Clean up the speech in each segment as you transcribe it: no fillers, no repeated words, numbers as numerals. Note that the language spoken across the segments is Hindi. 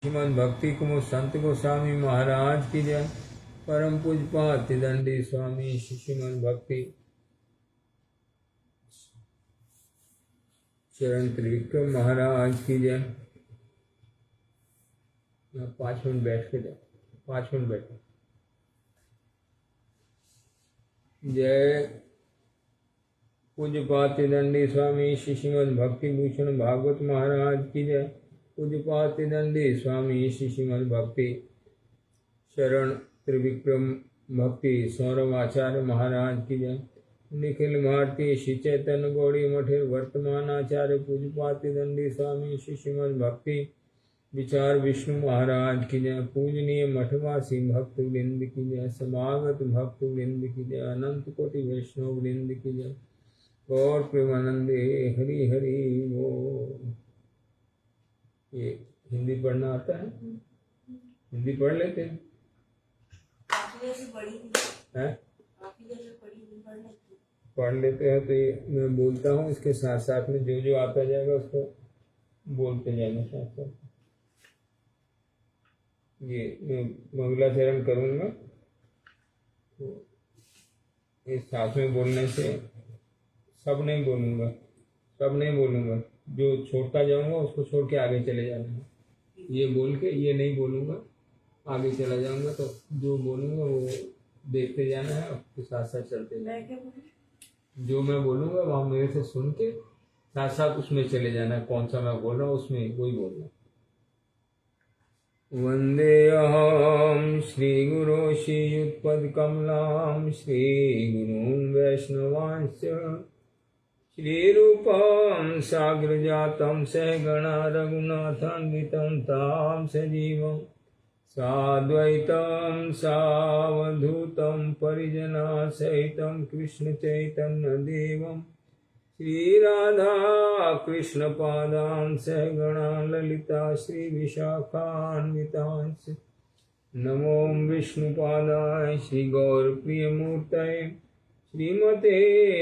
श्रीमद् भक्ति कुमुद संत गोस्वामी महाराज की जय। परम पूज्यपाद दंडी स्वामी श्रीमद् भक्ति चरण त्रिविक्रम महाराज की जय। 5 मिनट बैठ के जाए, 5 मिनट बैठे। जय पूज्यपाद दंडी स्वामी श्रीमद् भक्ति भूषण भागवत महाराज की जय। पूज्यपाद दंडी स्वामी श्रीमद् भक्ति शरण त्रिविक्रम भक्ति सौरभ आचार्य महाराज की जय। निखिल भारतीय श्री चैतन्य गौड़ी मठे वर्तमान आचार्य पूज्यपाद दंडी स्वामी श्रीमद् भक्ति विचार विष्णु महाराज की जय। पूजनीय मठवासी भक्त वृंद की जय। समागत भक्त वृंद की जय। अनंत कोटि वैष्णव वृंद की जय। गौर प्रेमानंदे हरि हरि वो। ये हिंदी पढ़ना आता है? हिंदी पढ़ लेते हैं? पढ़ लेते हैं तो ये मैं बोलता हूँ, इसके साथ साथ में जो जो आता जाएगा उसको बोलते जाना साथ साथ। ये मैं मंगलाचरण करूँगा तो ये साथ में बोलने से सब नहीं बोलूँगा, जो छोड़ता जाऊँगा उसको छोड़ के आगे चले जाना है। ये बोल के ये नहीं बोलूँगा, आगे चला जाऊँगा, तो जो बोलूँगा वो देखते जाना है, आपके साथ साथ चलते जाना। जो मैं बोलूँगा वहाँ मेरे से सुन के साथ साथ उसमें चले जाना है। कौन सा मैं बोल रहा हूँ उसमें वही बोलना। वंदेऽहं श्रीगुरो श्रीयुतपदकमलं श्रीगुरुं वैष्णवांश्च श्रीरूपं साग्रजातं सहगणा रघुनाथान्वितं तं सजीवं साद्वैतं सावधूतं परिजनसहितं कृष्णचैतन्यदेवं श्रीराधा कृष्णपादां सहगणा ललिता श्रीविशाखान्वितांश्च नमो विष्णुपादाय श्रीगौरप्रियमूर्तये श्रीमते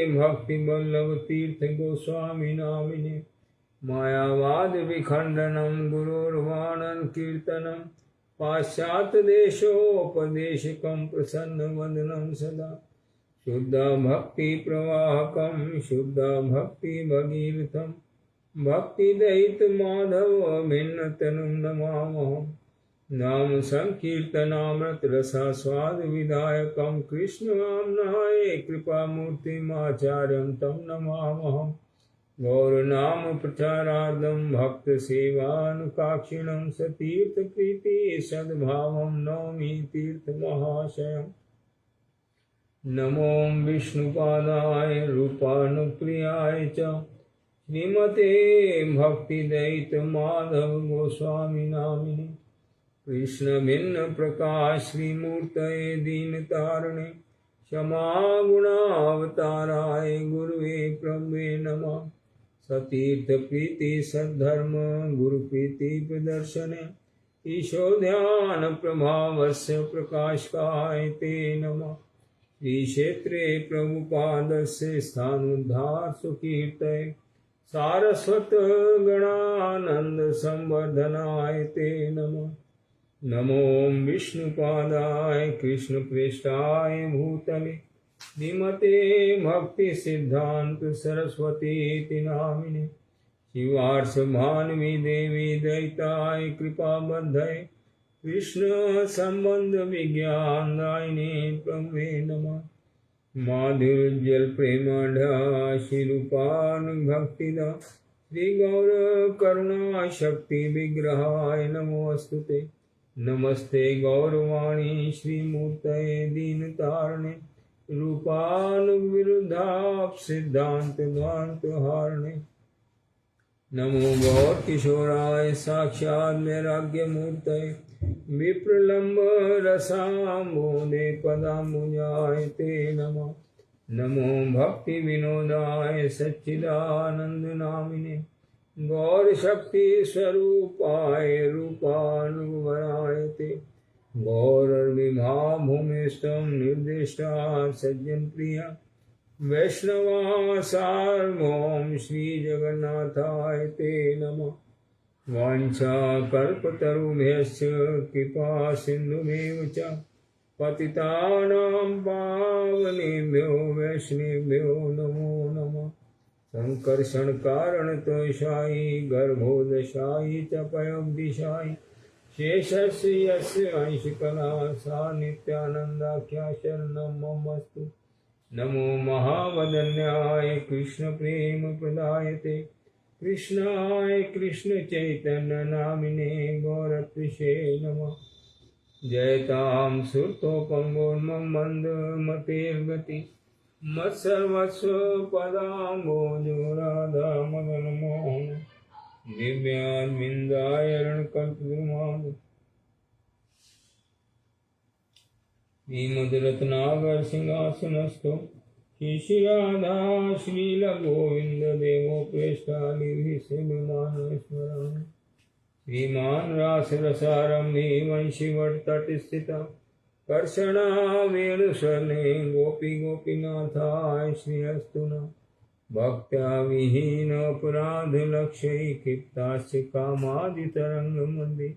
भक्तिवल्लभ तीर्थ गोस्वामी नामिने मायावाद विखंडनं गुरुर्वाणन कीर्तनं पाश्चात्यदेशोपदेशकं प्रसन्नवदनं सदा शुद्ध भक्ति प्रवाहकं शुद्ध भक्ति भगीरथं भक्तिदयित माधव भिन्न तनुं नमामहं। नाम संकीर्तनामृत रसास्वाद विधायकं कृष्णनामनाय कृपामूर्तिमाचार्यं तं नमामहं। गौरनाम प्रचारार्थं भक्त सेवानुकाक्षिणं सतीर्थ प्रीति सद्भावं नौमि तीर्थ महाशयम्। नमो विष्णुपादाय रूपानुप्रियाय च श्रीमते भक्तिदयित माधव गोस्वामी नामिने कृष्ण भिन्न प्रकाश श्रीमूर्तये दीनतारिणे क्षमा गुणावताराय गुरुवे प्रभवे नमः। सतीर्थ प्रीति सद्धर्म गुरु प्रीति प्रदर्शने ईशो ध्यान प्रभावस्य प्रकाशकाय ते नमः। श्री क्षेत्रे प्रभुपादस्य स्थानोद्धार सुकीर्तये सारस्वत गणानंद संवर्धनाय ते नमः। नमो विष्णुपादाय कृष्णप्रेष्ठाय भूतले श्रीमते भक्ति सिद्धांत सरस्वती नामिने शिवार्ष भान्वी देवी दैताय कृपा बद्धये कृष्ण संबंध विज्ञान दायिने प्रभवे नमः। माधुर्यजल प्रेमाढ्या श्रीरूपानुभक्तिदा श्री गौर करुणा शक्ति विग्रहाय नमोस्तुते। नमस्ते गौरवाणी श्रीमूर्तये दीनतारिणे रूपानुविरुद्धाप सिद्धांत ध्वांत हारणे। नमो गौर किशोराय साक्षात् वैराग्य मूर्तये विप्रलंब रसाम्बोधे पदाम्बुजाय ते नमः। नमो भक्ति विनोदाय सच्चिदानंद नामिने गौर शक्ति स्वरूपाय रूपानुवराय ते गौर विभा भूमिष्ठं निर्दिष्टा सज्जन प्रिया वैष्णवा सार्वभौम श्री जगन्नाथाय ते नमः। वाञ्छाकल्पतरुभ्यश्च कृपा सिन्धुमेव च पतितानां पावनेभ्यो वैष्णवेभ्यो नमो नमः। संकर्षण कारणतोषायि गर्भोदशायि च पयोदिशायि शेषस्य यस्य अंशकला सा नित्यानन्दाख्या शरणं ममस्तु। नमो महावदन्याय कृष्णप्रेमप्रदायते कृष्णाय कृष्णचैतन्यनामिने गौरत्विषे नमः। जयतां सुरतोपङ्गोर्मं मन्दमतेर्गति मत्सर्वस्व पदाम्बोजो राधा मदनमोहन दिव्याद्विन्दायरणकल्पद्रुमान् श्रीमद्रत्नागर सिंहासनस्थो श्रीराधा श्रीलगोविन्ददेवो प्रेष्ठालिभिः सेव्यमानो स्मरामि। श्रीमान् रासरसारम्भे वंशीवटतटस्थिता कर्षणा वेणुस्वर्णे गोपी गोपीनाथाय श्रीयस्तु नः। भक्त्या विहीनोपराधलक्ष्यै क्षिप्तास्य कामादितरङ्गमन्दे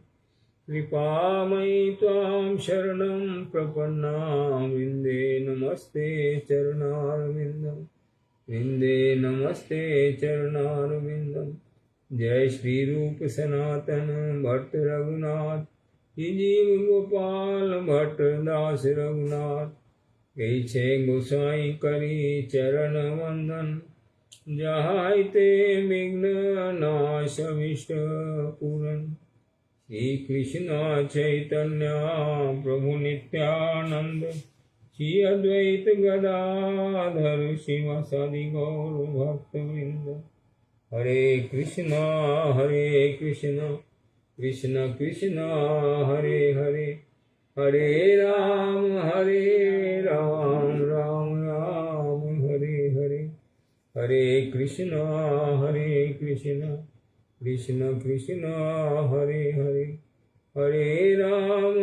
कृपामयि त्वां शरणं प्रपन्नां वृन्दे नमस्ते चरणारविन्दं वृन्दे नमस्ते चरणारविन्दम्। जय श्री रूप सनातन भट्ट रघुनाथ की जीव गोपाल भट्ट दास रघुनाथ कई छे गोसाई करी चरण वंदन जहाय ते विघ्न नाश विष्ट पूरन। श्री कृष्ण चैतन्य प्रभु नित्यानंद श्री अद्वैत गदाधर शिवासादि गौर भक्त वृंद। हरे कृष्णा कृष्ण कृष्ण हरे हरे हरे राम राम राम हरे हरे। हरे कृष्णा कृष्ण कृष्ण कृष्ण हरे हरे हरे राम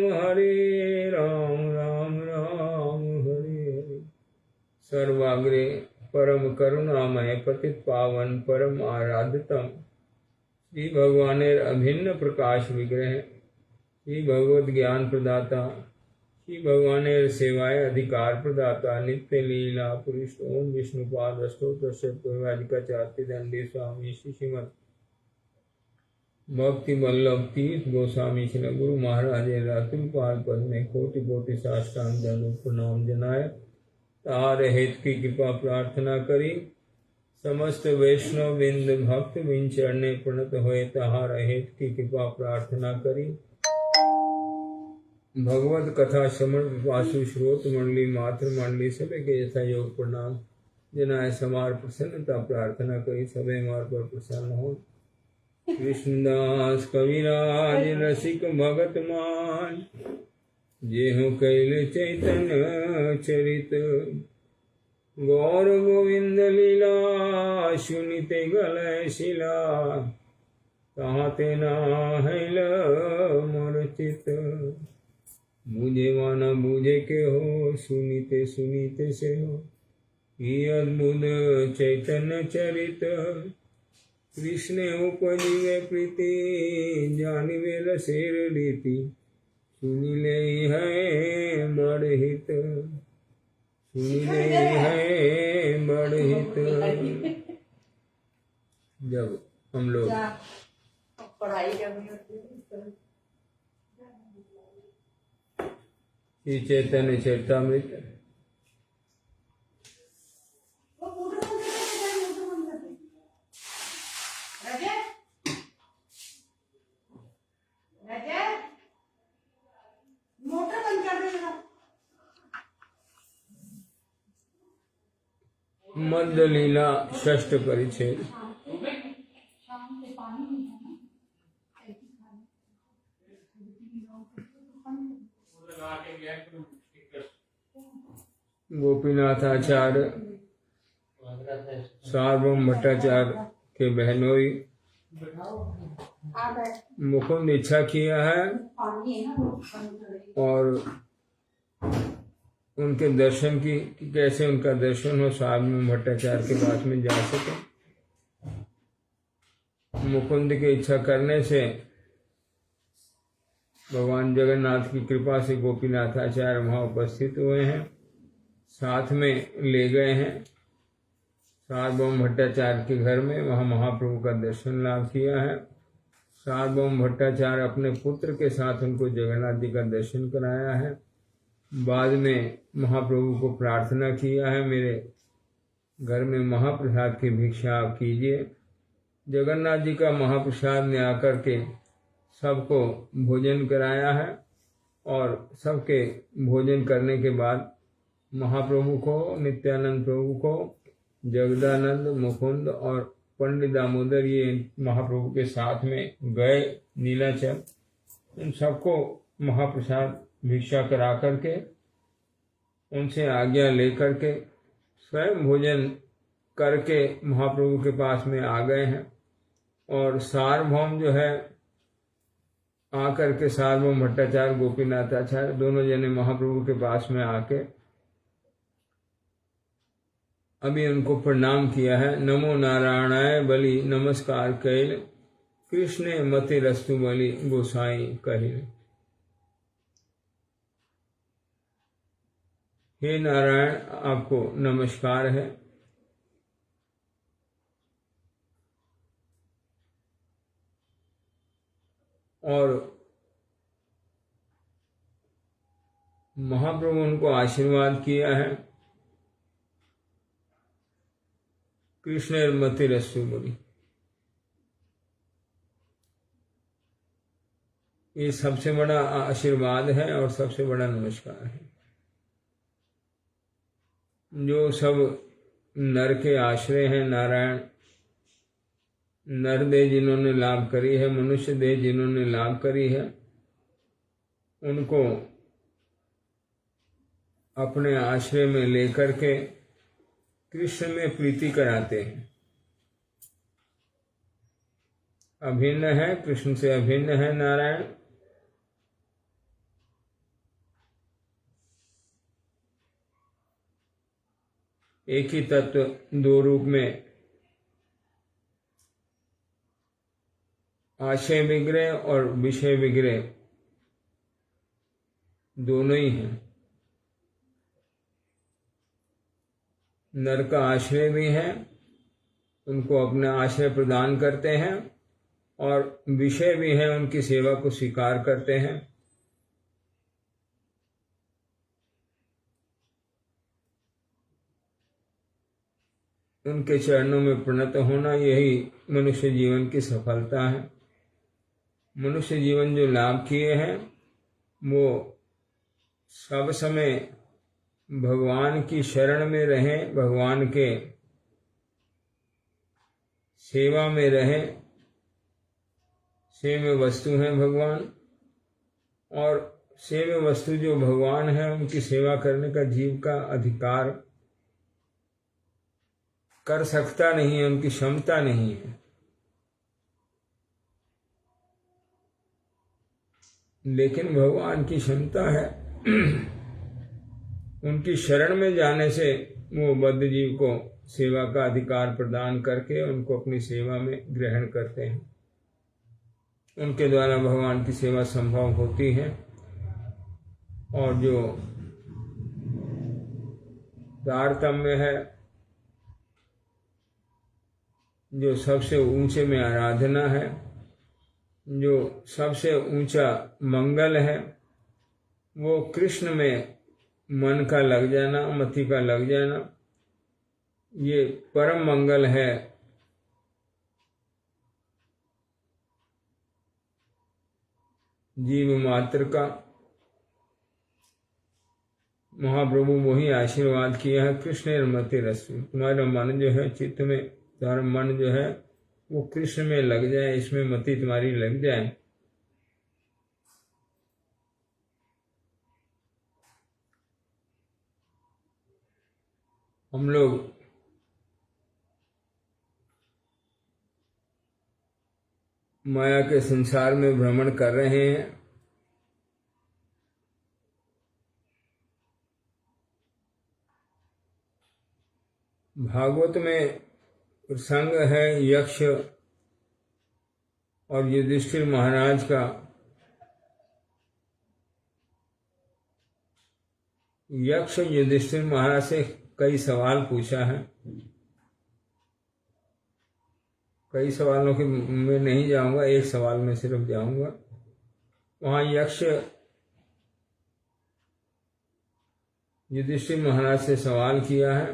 राम राम हरे हरे। सर्वाग्रे परम करुणामय पतित पावन परम आराध्यतम श्री भगवानेर अभिन्न प्रकाश विग्रह श्री भगवत ज्ञान प्रदाता श्री भगवानेर सेवाय अधिकार प्रदाता नित्य लीला पुरुष ओम विष्णुपाद अष्टोत्तर शतवादिकाचार्य दंडी स्वामी श्रीमद भक्ति वल्लभ तीर्थ गोस्वामी श्री गुरु महाराज रातुल पाद पद में कोटि कोटि साष्टांग दंड प्रणाम जनाय। तार हित की कृपा प्रार्थना करी समस्त वैष्णव बिंद भक्त बिन चरणे प्रणत हुए ताहार हित की कृपा प्रार्थना करी। भगवत कथा श्रवण वासु श्रोत मंडली मातृ मंडली सभी के यथा योग प्रणाम जनाय समार प्रसन्नता प्रार्थना करी सभी मार पर प्रसन्न हो। कृष्णदास कविराज रसिक भगत मान जेहु कैल चैतन्य चरित गौर गोविंद लीला सुनिते गलय शिला कहते नाहैल मोर चित बुझे माना बुझे के हो सुनीते सुनीते से हो ये अद्भुत चैतन्य चरित कृष्ण उपजीवे प्रीति जानिवे रसेर रीति सुनिले है बड़ हित सुनिले है बड़ हित। जब हम लोग श्री चैतन्य चरितामृत मध्य लीला षष्ठ परिच्छेद। गोपीनाथाचार्य सार्वभौम भट्टाचार्य के बहनोई मुकुंद इच्छा किया है और उनके दर्शन की कैसे उनका दर्शन हो सार्वभौम भट्टाचार्य के पास में जा सके। मुकुंद की इच्छा करने से भगवान जगन्नाथ की कृपा से गोपीनाथाचार्य वहाँ उपस्थित हुए हैं, साथ में ले गए हैं सार्वभौम भट्टाचार्य के घर में। वहाँ महाप्रभु का दर्शन लाभ किया है। सार्वभौम भट्टाचार्य अपने पुत्र के साथ उनको जगन्नाथ जी का दर्शन कराया है। बाद में महाप्रभु को प्रार्थना किया है, मेरे घर में महाप्रसाद की भिक्षा आप कीजिए। जगन्नाथ जी का महाप्रसाद ने आकर के सबको भोजन कराया है और सबके भोजन करने के बाद महाप्रभु को, नित्यानंद प्रभु को, जगदानंद, मुकुंद और पंडित दामोदर ये महाप्रभु के साथ में गए नीलाचल। उन सबको महाप्रसाद भिक्षा करा करके उनसे आज्ञा लेकर के स्वयं भोजन करके महाप्रभु के पास में आ गए हैं। और सार्वभौम जो है आकर के, सार्वभौम भट्टाचार्य, गोपीनाथाचार्य दोनों जने महाप्रभु के पास में आके अभी उनको प्रणाम किया है। नमो नारायणाय बलि नमस्कार कैल, कृष्ण मति रस्तु बलि गोसाई कहिल। हे नारायण, आपको नमस्कार है। और महाप्रभु उनको आशीर्वाद किया है, कृष्ण मति रस्तु बलि। ये सबसे बड़ा आशीर्वाद है और सबसे बड़ा नमस्कार है। जो सब नर के आश्रय हैं, नारायण, नर देह जिन्होंने लाभ करी है, मनुष्य देह जिन्होंने लाभ करी है, उनको अपने आश्रय में लेकर के कृष्ण में प्रीति कराते हैं। अभिन्न है, कृष्ण से अभिन्न है नारायण। एक ही तत्व दो रूप में, आशय विग्रह और विषय विग्रह दोनों ही हैं। नर का आश्रय भी है, उनको अपना आश्रय प्रदान करते हैं, और विषय भी है, उनकी सेवा को स्वीकार करते हैं। उनके चरणों में प्रणत होना, यही मनुष्य जीवन की सफलता है। मनुष्य जीवन जो लाभ किए हैं वो सब समय भगवान की शरण में रहें, भगवान के सेवा में रहें। सेव्य वस्तु हैं भगवान, और सेव्य वस्तु जो भगवान है उनकी सेवा करने का जीव का अधिकार कर सकता नहीं है, उनकी क्षमता नहीं है। लेकिन भगवान की क्षमता है। उनकी शरण में जाने से वो बद्ध जीव को सेवा का अधिकार प्रदान करके उनको अपनी सेवा में ग्रहण करते हैं। उनके द्वारा भगवान की सेवा संभव होती है। और जो तारतम्य है, जो सबसे ऊंचे में आराधना है, जो सबसे ऊंचा मंगल है, वो कृष्ण में मन का लग जाना, मति का लग जाना, ये परम मंगल है। जीव मात्र का महाप्रभु वही आशीर्वाद किया है, कृष्ण मति रस्तु। तुम्हारा मन जो है, चित्त में तुम्हारा मन जो है वो कृष्ण में लग जाए, इसमें मति तुम्हारी लग जाए। हम लोग माया के संसार में भ्रमण कर रहे हैं। भागवत में प्रसंग है यक्ष और युधिष्ठिर महाराज का यक्ष युधिष्ठिर महाराज से कई सवाल पूछा है। कई सवालों के में नहीं जाऊंगा, एक सवाल में सिर्फ जाऊंगा। वहां यक्ष युधिष्ठिर महाराज से सवाल किया है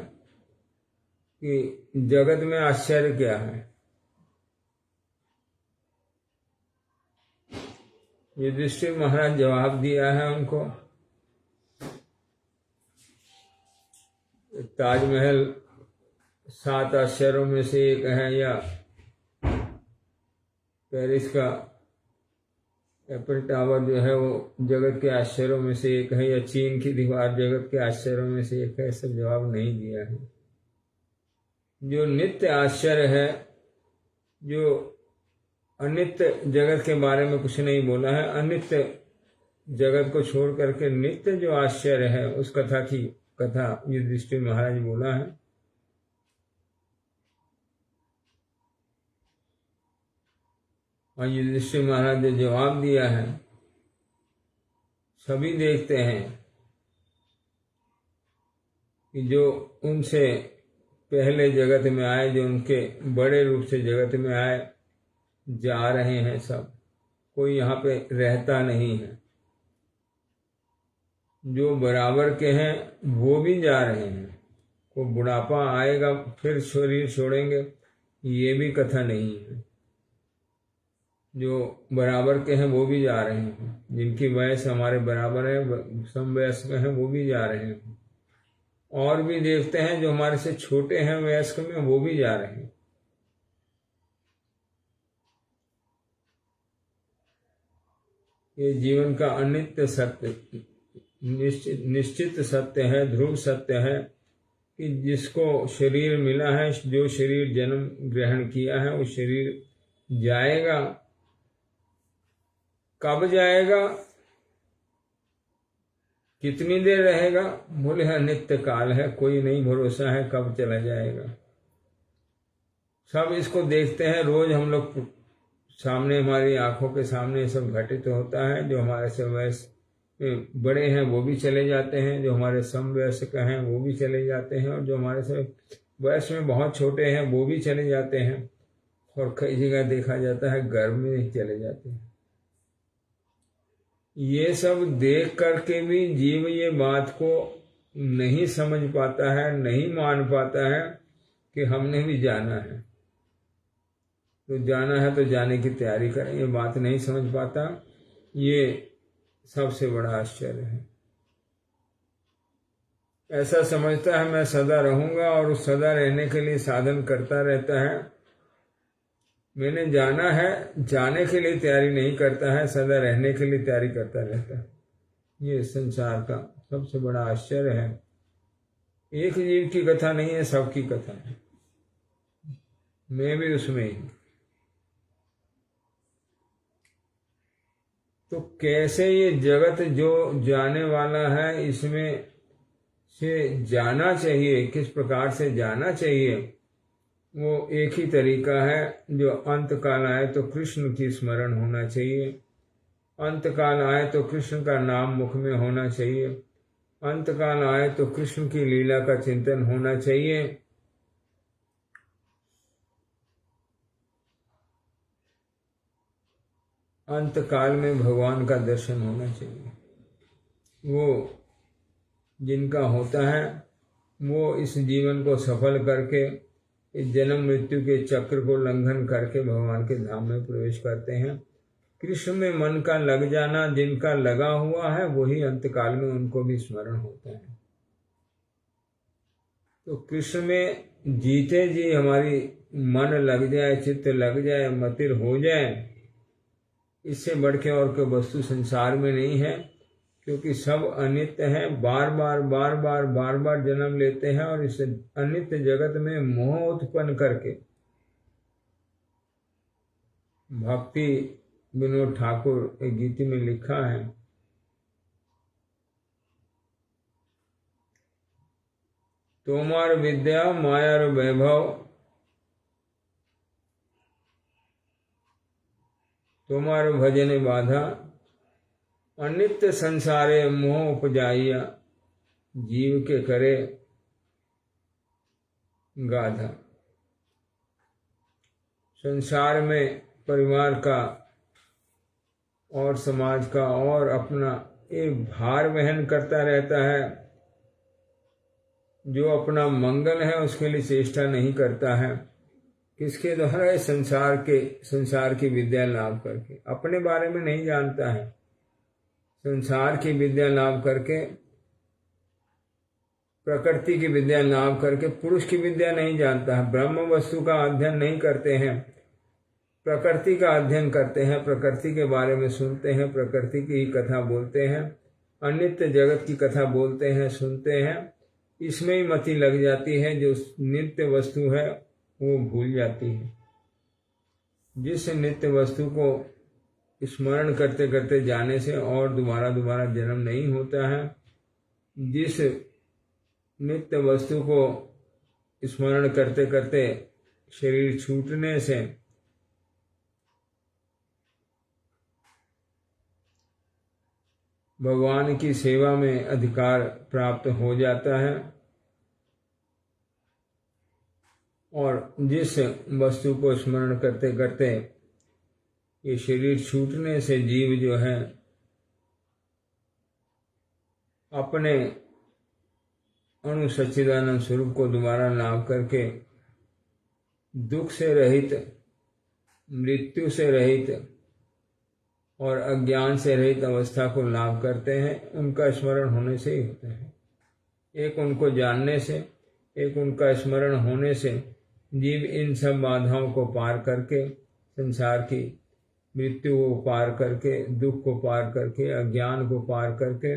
कि जगत में आश्चर्य क्या है। युधिष्ठिर महाराज जवाब दिया है उनको, ताजमहल 7 आश्चर्यों में से एक है, या पेरिस का एफिल टावर जो है वो जगत के आश्चर्यों में से एक है, या चीन की दीवार जगत के आश्चर्यों में से एक है। सब जवाब नहीं दिया है। जो नित्य आश्चर्य है, जो अनित्य जगत के बारे में कुछ नहीं बोला है, अनित्य जगत को छोड़ करके नित्य जो आश्चर्य है उस कथा युधिष्ठिर महाराज बोला है। और युधिष्ठिर महाराज ने जवाब दिया है, सभी देखते हैं कि जो उनसे पहले जगत में आए, जो उनके बड़े रूप से जगत में आए, जा रहे हैं सब, कोई यहाँ पे रहता नहीं है। जो बराबर के हैं वो भी जा रहे हैं। को बुढ़ापा आएगा फिर शरीर छोड़ेंगे, ये भी कथा नहीं है। जो बराबर के हैं वो भी जा रहे हैं, जिनकी वयस हमारे बराबर है, समवयस्क हैं, वो भी जा रहे हैं। और भी देखते हैं जो हमारे से छोटे हैं वयस्क में, वो भी जा रहे हैं। ये जीवन का अनित्य सत्य, निश्चित सत्य है, ध्रुव सत्य है कि जिसको शरीर मिला है, जो शरीर जन्म ग्रहण किया है, वो शरीर जाएगा। कब जाएगा, कितनी देर रहेगा, बोले अनित्य काल है, कोई नहीं भरोसा है कब चला जाएगा। सब इसको देखते हैं, रोज हम लोग सामने, हमारी आंखों के सामने सब घटित होता है। जो हमारे से वयस बड़े हैं वो भी चले जाते हैं, जो हमारे समवयस्क हैं वो भी चले जाते हैं, और जो हमारे से वयस में बहुत छोटे हैं वो भी चले जाते हैं। और कई जगह देखा जाता है गर्भ में ही चले जाते हैं। ये सब देख करके भी जीव ये बात को नहीं समझ पाता है, नहीं मान पाता है कि हमने भी जाना है। तो जाना है तो जाने की तैयारी करें, ये बात नहीं समझ पाता। ये सबसे बड़ा आश्चर्य है। ऐसा समझता है मैं सदा रहूंगा, और उस सदा रहने के लिए साधन करता रहता है। मैंने जाना है, जाने के लिए तैयारी नहीं करता है, सदा रहने के लिए तैयारी करता रहता है। ये संसार का सबसे बड़ा आश्चर्य है। एक जीव की कथा नहीं है, सबकी कथा है। मैं भी उसमें ही। तो कैसे ये जगत जो जाने वाला है, इसमें से जाना चाहिए, किस प्रकार से जाना चाहिए, वो एक ही तरीका है। जो अंत काल आए तो कृष्ण की स्मरण होना चाहिए, अंत काल आए तो कृष्ण का नाम मुख में होना चाहिए, अंत काल आए तो कृष्ण की लीला का चिंतन होना चाहिए। अंत काल में भगवान का दर्शन होना चाहिए। वो जिनका होता है वो इस जीवन को सफल करके, इस जन्म मृत्यु के चक्र को लंघन करके भगवान के धाम में प्रवेश करते हैं। कृष्ण में मन का लग जाना, जिनका लगा हुआ है वही अंतकाल में उनको भी स्मरण होता है। तो कृष्ण में जीते जी हमारी मन लग जाए, चित्त लग जाए, मतिर हो जाए, इससे बढ़ के और कोई वस्तु संसार में नहीं है। क्योंकि सब अनित्य है, बार बार जन्म लेते हैं, और इस अनित्य जगत में मोह उत्पन्न करके, भक्ति विनोद ठाकुर एक गीति में लिखा है, तोमार विद्या मायार वैभव, तुम्हारो भजन बाधा, अनित्य संसारे मोह उपजाइया, जीव के करे गाधा। संसार में परिवार का और समाज का और अपना एक भार वहन करता रहता है, जो अपना मंगल है उसके लिए चेष्टा नहीं करता है। किसके द्वारा? संसार की विद्या लाभ करके, अपने बारे में नहीं जानता है। संसार की विद्या लाभ करके, प्रकृति की विद्या लाभ करके, पुरुष की विद्या नहीं जानता है। ब्रह्म वस्तु का अध्ययन नहीं करते हैं, प्रकृति का अध्ययन करते हैं, प्रकृति के बारे में सुनते हैं, प्रकृति की ही कथा बोलते हैं, अनित्य जगत की कथा बोलते हैं, सुनते हैं। इसमें ही मति लग जाती है, जो नित्य वस्तु है वो भूल जाती है। जिस नित्य वस्तु को स्मरण करते करते जाने से और दोबारा जन्म नहीं होता है, जिस नित्य वस्तु को स्मरण करते करते शरीर छूटने से भगवान की सेवा में अधिकार प्राप्त हो जाता है, और जिस वस्तु को स्मरण करते करते ये शरीर छूटने से जीव जो है अपने अणु सच्चिदानंद स्वरूप को दोबारा लाभ करके दुख से रहित, मृत्यु से रहित और अज्ञान से रहित अवस्था को लाभ करते हैं, उनका स्मरण होने से ही होता है। एक उनको जानने से, एक उनका स्मरण होने से जीव इन सब बाधाओं को पार करके, संसार की मृत्यु को पार करके, दुख को पार करके, अज्ञान को पार करके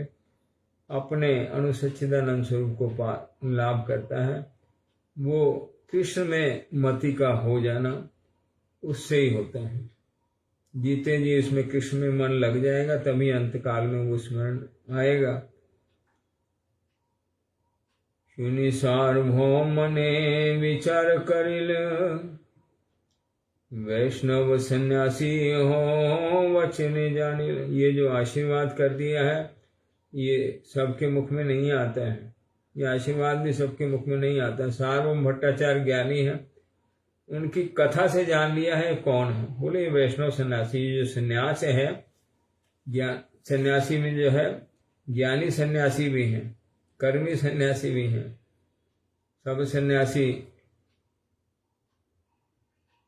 अपने अनुसच्चिदानंद स्वरूप को लाभ करता है। वो कृष्ण में मति का हो जाना उससे ही होता है। जीते जी इसमें कृष्ण में मन लग जाएगा, तभी अंतकाल में वो स्मरण आएगा। सुनि सार्वभौम ने विचार करिल, वैष्णव सन्यासी हो वचने जानिल। ये जो आशीर्वाद कर दिया है ये सबके मुख में नहीं आता है, ये आशीर्वाद भी सबके मुख में नहीं आता। सार्वभौम भट्टाचार्य ज्ञानी है, उनकी कथा से जान लिया है कौन है। बोले वैष्णव सन्यासी, जो सन्यास है, ज्ञान सन्यासी में जो है ज्ञानी सन्यासी भी हैं, कर्मी सन्यासी भी हैं। सब सन्यासी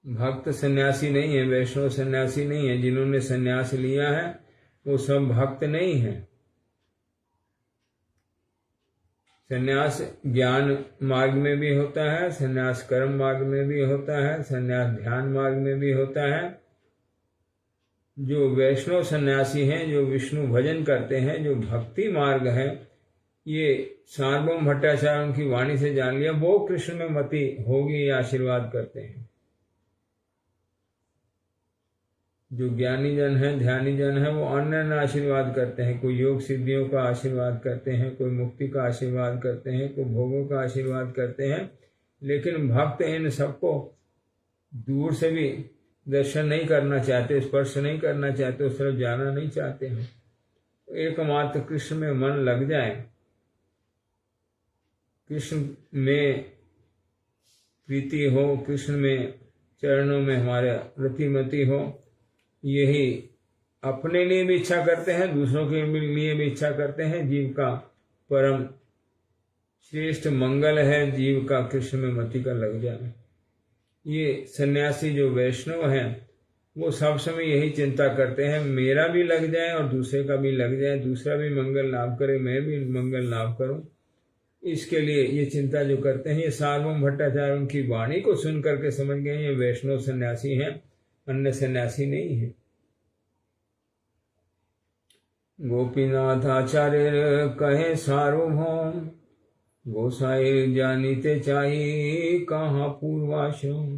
भक्त सन्यासी नहीं है, वैष्णव सन्यासी नहीं है। जिन्होंने सन्यास लिया है वो सब भक्त नहीं है। सन्यास ज्ञान मार्ग में भी होता है, सन्यास कर्म मार्ग में भी होता है, सन्यास ध्यान मार्ग में भी होता है। जो वैष्णव सन्यासी हैं, जो विष्णु भजन करते हैं, जो भक्ति मार्ग है, ये सार्वभौम भट्टाचार्य उनकी वाणी से जान लिया, वो कृष्ण में मति होगी, ये आशीर्वाद करते हैं। जो ज्ञानी जन है, ध्यानी जन है, वो अन्य आशीर्वाद करते हैं। कोई योग सिद्धियों का आशीर्वाद करते हैं, कोई मुक्ति का आशीर्वाद करते हैं, कोई भोगों का आशीर्वाद करते हैं। लेकिन भक्त इन सबको दूर से भी दर्शन नहीं करना चाहते, स्पर्श नहीं करना चाहते, उस तरफ जाना नहीं चाहते हैं। एकमात्र कृष्ण में मन लग जाए, कृष्ण में प्रीति हो, कृष्ण में चरणों में हमारे रतिमति हो, यही अपने लिए भी इच्छा करते हैं, दूसरों के लिए भी इच्छा करते हैं। जीव का परम श्रेष्ठ मंगल है जीव का कृष्ण में मति का लग जाए। ये सन्यासी जो वैष्णव हैं वो सब समय यही चिंता करते हैं, मेरा भी लग जाए और दूसरे का भी लग जाए, दूसरा भी मंगल लाभ करे, मैं भी मंगल लाभ करूं। इसके लिए ये चिंता जो करते हैं, ये सार्वभौम भट्टाचार्य उनकी वाणी को सुन करके समझ गए ये वैष्णव सन्यासी हैं, अन्य सन्यासी नहीं है। गोपीनाथ आचार्य कहे सार्वभौम, गोसाई जानीते चाहिए कहाँ पूर्वाश्रम।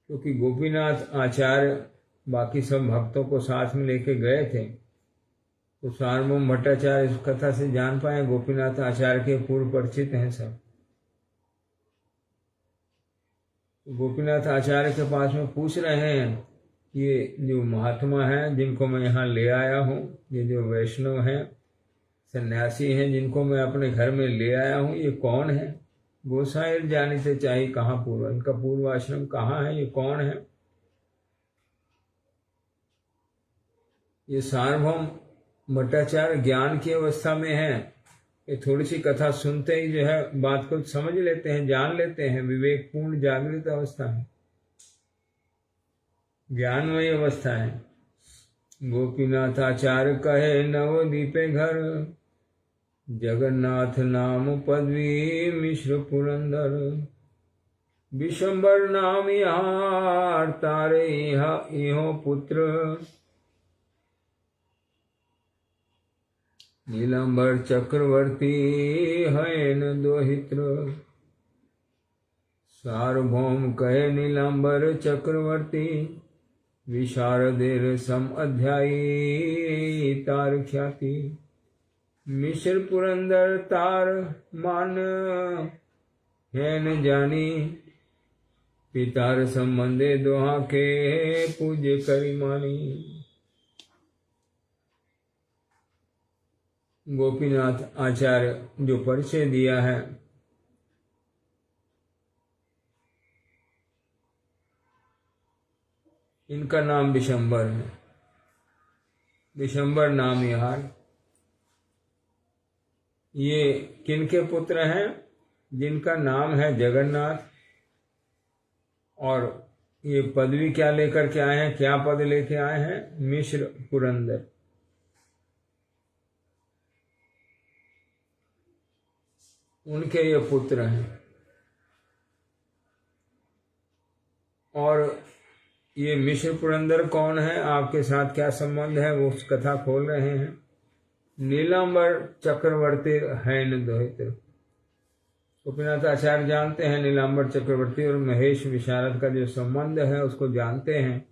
क्योंकि गोपीनाथ आचार्य बाकी सब भक्तों को साथ में लेके गए थे, तो सार्वभौम भट्टाचार्य इस कथा से जान पाए गोपीनाथ आचार्य के पूर्व परिचित हैं सब। गोपीनाथ आचार्य के पास में पूछ रहे हैं ये जो महात्मा हैं जिनको मैं यहाँ ले आया हूँ, ये जो वैष्णव हैं, सन्यासी हैं जिनको मैं अपने घर में ले आया हूँ, ये कौन है? गोसाई जानिते चाहिए कहाँ पूर्व, इनका पूर्व आश्रम कहाँ है, ये कौन है? ये सार्वभौम भट्टाचार्य ज्ञान की अवस्था में है। ये थोड़ी सी कथा सुनते ही जो है बात को समझ लेते हैं, जान लेते हैं। विवेकपूर्ण जागृत अवस्था है, ज्ञानमयी अवस्था है। गोपीनाथ आचार्य कहे नवदीपे घर, जगन्नाथ नाम पदवी मिश्र पुरंदर। विशंबर नाम यार तारे इहो पुत्र, नीलांबर चक्रवर्ती हैन दोहित्र। सार्वभौम कहे नीलांबर चक्रवर्ती, विशारदेर सम अध्यायी तार ख्याति। मिश्र पुरंदर तार मान हैन जानी, पितार संबंधे दोहा के पूज्य करिमानी। गोपीनाथ आचार्य जो परिचय दिया है, इनका नाम विशंबर है। विशंबर नाम यार, ये किनके पुत्र हैं? जिनका नाम है जगन्नाथ, और ये पदवी क्या लेकर के आए हैं, क्या पद लेके आए हैं? मिश्र पुरंदर। उनके ये पुत्र हैं। और ये मिश्र पुरंदर कौन है, आपके साथ क्या संबंध है, वो उस कथा खोल रहे हैं। नीलांबर चक्रवर्ती हैन दोहित्र। गोपीनाथ आचार्य जानते हैं नीलांबर चक्रवर्ती और महेश विशारद का जो संबंध है उसको जानते हैं।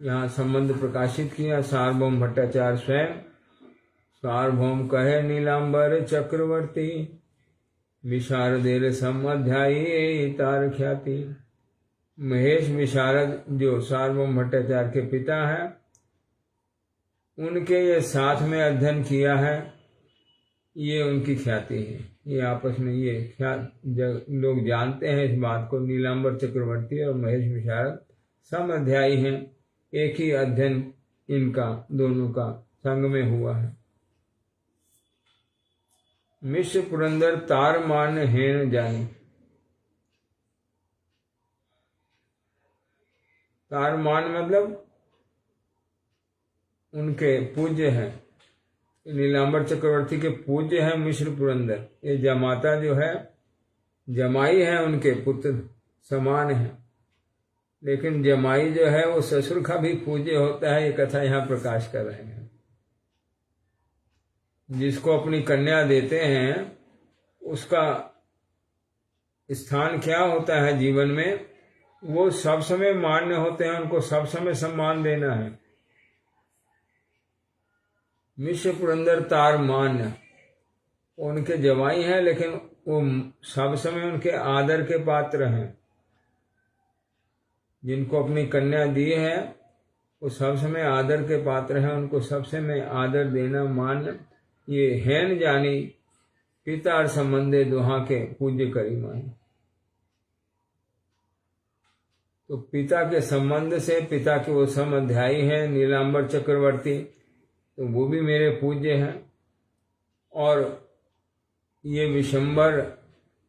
यहाँ संबंध प्रकाशित किया सार्वभौम भट्टाचार्य स्वयं। सार्वभौम कहे नीलांबर चक्रवर्ती, विशारदेर सम अध्यायी तार ख्याति। महेश विशारद जो सार्वभौम भट्टाचार्य के पिता हैं, उनके ये साथ में अध्ययन किया है, ये उनकी ख्याति है। ये आपस में ये लोग जानते हैं इस बात को। नीलांबर चक्रवर्ती और महेश विशारद सम अध्यायी हैं, एक ही अध्ययन इनका दोनों का संग में हुआ है। मिश्र पुरंदर तार मान हेन जानी। तार मान मतलब उनके पूज्य हैं। नीलांबर चक्रवर्ती के पूज्य हैं मिश्र पुरंदर। ये जमाता जो है, जमाई है, उनके पुत्र समान है, लेकिन जमाई जो है वो ससुर का भी पूज्य होता है। ये कथा यहाँ प्रकाश कर रहे हैं। जिसको अपनी कन्या देते हैं उसका स्थान क्या होता है जीवन में, वो सब समय मान्य होते हैं, उनको सब समय सम्मान देना है। मिश्र पुरंदर तार मान्य, उनके जवाई हैं, लेकिन वो सब समय उनके आदर के पात्र हैं। जिनको अपनी कन्या दी है वो सब समय आदर के पात्र हैं, उनको सब समय आदर देना, मान। ये हैन जानी, पिता और संबंधे दोहा के पूज्य करिमाई। तो पिता के संबंध से, पिता के वो सम अध्यायी हैं नीलांबर चक्रवर्ती, तो वो भी मेरे पूज्य हैं। और ये विशंबर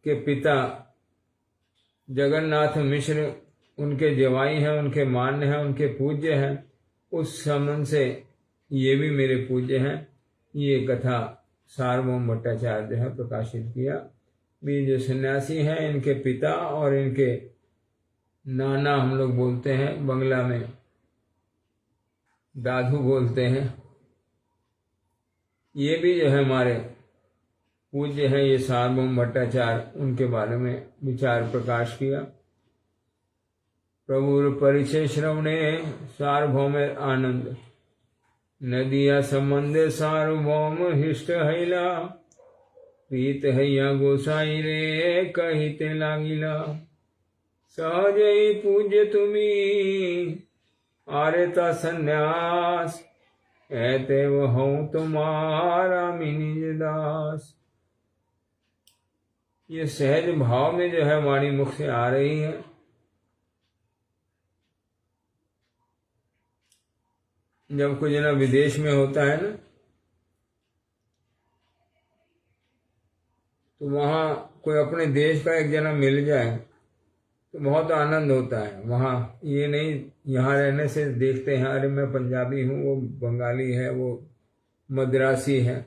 के पिता जगन्नाथ मिश्र उनके जवाई हैं, उनके मान्य हैं, उनके पूज्य हैं। उस संबंध से ये भी मेरे पूज्य हैं। ये कथा सार्वभौम भट्टाचार्य है प्रकाशित किया। भी जो सन्यासी हैं, इनके पिता और इनके नाना हम लोग बोलते हैं, बंगला में दादू बोलते हैं, ये भी जो है हमारे पूज्य हैं। ये सार्वभौम भट्टाचार्य, उनके बारे में विचार प्रकाश किया। प्रभुर परिचय श्रवणे सार्वभौम आनंद, नदिया संबंधे सार्वभौम हिष्ट हैला, प्रीत हैया गोसाई रे कहिते लागिला। सहज ही पूज्य तुम्ही आरेता संन्यास, ऐतेव हूँ तुम्हारा निज दास। ये सहज भाव में जो है वाणी मुख से आ रही है। जब कोई जना विदेश में होता है ना, तो वहाँ कोई अपने देश का एक जना मिल जाए तो बहुत आनंद होता है। वहाँ ये नहीं, यहाँ रहने से देखते हैं अरे मैं पंजाबी हूँ, वो बंगाली है, वो मद्रासी है,